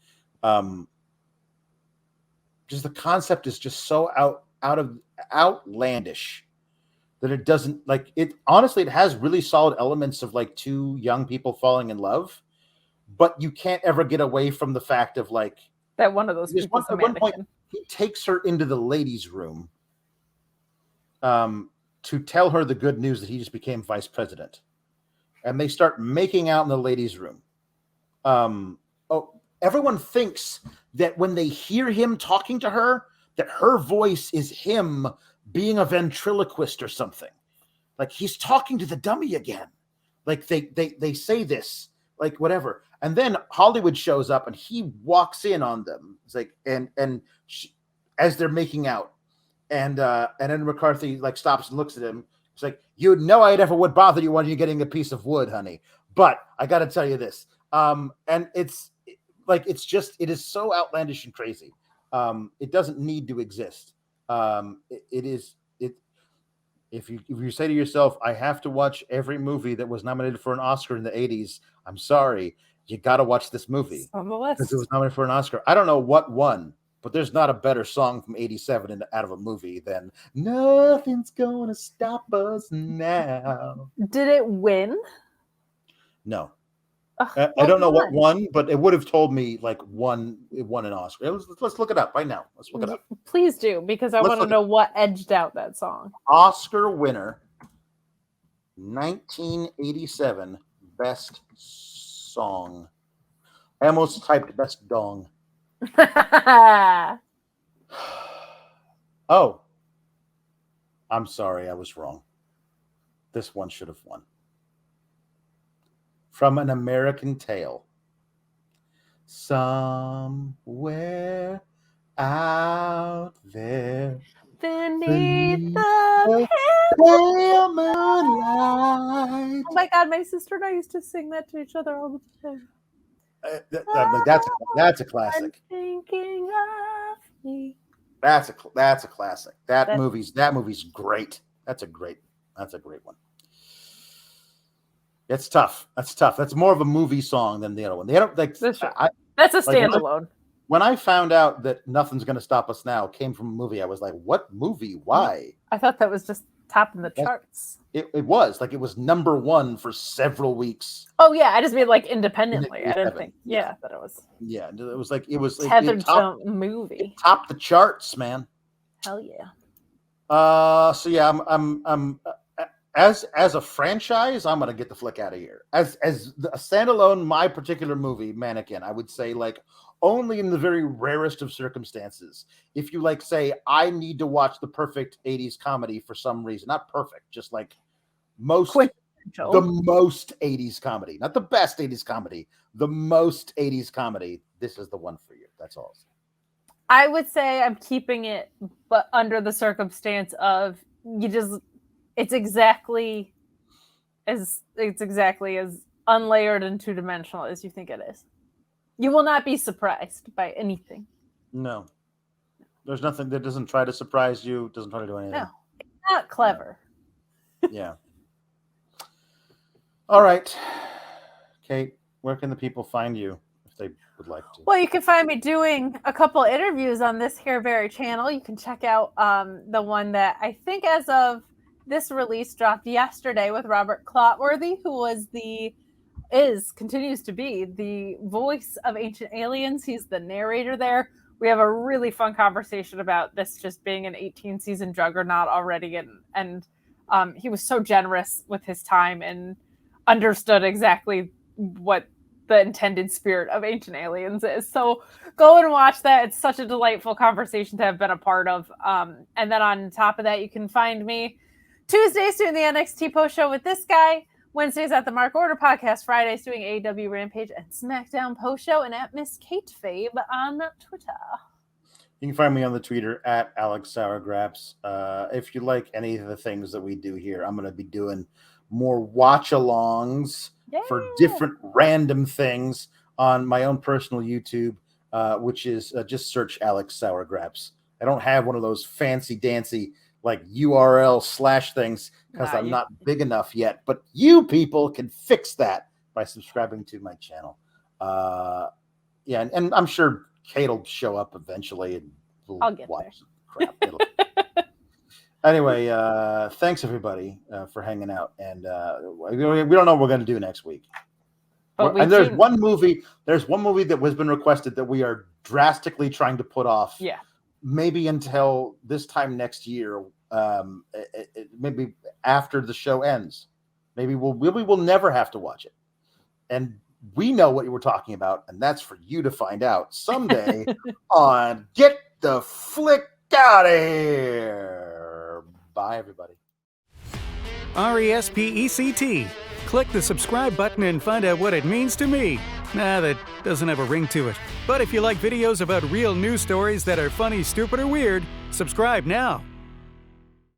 um, just the concept is just so out of outlandish that it doesn't like it. Honestly, it has really solid elements of like two young people falling in love, but you can't ever get away from the fact of like That one of those there's people's a at one point mannequin. he takes her into the ladies' room, um, to tell her the good news that he just became vice president, and they start making out in the ladies' room. Oh, everyone thinks that when they hear him talking to her, that her voice is him being a ventriloquist or something. Like he's talking to the dummy again. Like they say this, like whatever. And then Hollywood shows up and he walks in on them. It's like as they're making out, and then McCarthy like stops and looks at him. It's like, you know, I never would bother you when you're getting a piece of wood, honey. But I got to tell you this. And it's like it is so outlandish and crazy. It doesn't need to exist. It is it. If you say to yourself, I have to watch every movie that was nominated for an Oscar in the '80s, I'm sorry, you got to watch this movie It's on the because it list. was nominated for an Oscar. I don't know what won, but there's not a better song from '87 out of a movie than "Nothing's Gonna Stop Us Now." Did it win? No, Ugh, I what don't know what won? won, but it would have told me like it won an Oscar. Let's look it up right now. Let's look it up. Please do, because I Let's want to look at know what edged out that song. Oscar winner 1987 best song. I almost typed best dong. Oh, I'm sorry, I was wrong. This one should have won. From An American Tale. Somewhere out there Beneath beneath the the pale. pale moonlight. Oh my god, my sister and I used to sing that to each other all the time. That's a I'm classic. thinking of me. That's a classic. That That movie's great. That's a great one. It's tough. That's tough. That's more of a movie song than the other one. The other like that's true. I That's a like standalone. when I found out that Nothing's Gonna Stop Us Now came from a movie, I was like, what movie? Why? I thought that was just topping the That- charts. It was like it was number one for several weeks. Oh yeah, I just mean like independently. I didn't 87. think Yeah. that it was Yeah, it was like it tethered topped, to a movie. topped the charts, man. Hell yeah. So yeah, I'm as a franchise, I'm gonna get the flick out of here. As a standalone, my particular movie, Mannequin, I would say like only in the very rarest of circumstances. If you like say, I need to watch the perfect 80s comedy for some reason, not perfect, just like the most 80s comedy, not the best 80s comedy, the most 80s comedy, this is the one for you. That's all. I would say I'm keeping it, but under the circumstance of it's exactly as unlayered and two-dimensional as you think it is. You will not be surprised by anything. No. There's nothing that doesn't try to surprise you, doesn't try to do anything. No. It's not clever. Yeah. All right. Kate, where can the people find you if they would like to? Well, you can find me doing a couple interviews on this here very channel. You can check out the one that I think as of this release dropped yesterday with Robert Clotworthy, who continues to be the voice of Ancient Aliens. He's the narrator there. We have a really fun conversation about this just being an 18-season juggernaut already, and he was so generous with his time and understood exactly what the intended spirit of Ancient Aliens is. So go and watch that. It's such a delightful conversation to have been a part of. And then on top of that, you can find me Tuesdays doing the NXT post show with this guy, Wednesdays at the Mark Order podcast, Fridays doing AEW Rampage and SmackDown post show, and at Miss Kate Fabe on Twitter. You can find me on the Twitter at Alex Sourgraps. If you like any of the things that we do here, I'm going to be doing more watch-alongs for different random things on my own personal YouTube, which is just search Alex Sourgraps. I don't have one of those fancy-dancy like URL / things because I'm not big enough yet. But you people can fix that by subscribing to my channel. Yeah, and I'm sure Kate will show up eventually, and we'll I'll get watch some crap. Anyway, thanks everybody for hanging out, and we don't know what we're going to do next week. But And there's one movie that has been requested that we are drastically trying to put off. Yeah. Maybe until this time next year. Maybe after the show ends. Maybe we'll never have to watch it. And we know what you were talking about, and that's for you to find out someday on Get the Flick Out of Here. Bye, everybody. RESPECT. Click the subscribe button and find out what it means to me. Nah, that doesn't have a ring to it. But if you like videos about real news stories that are funny, stupid, or weird, subscribe now.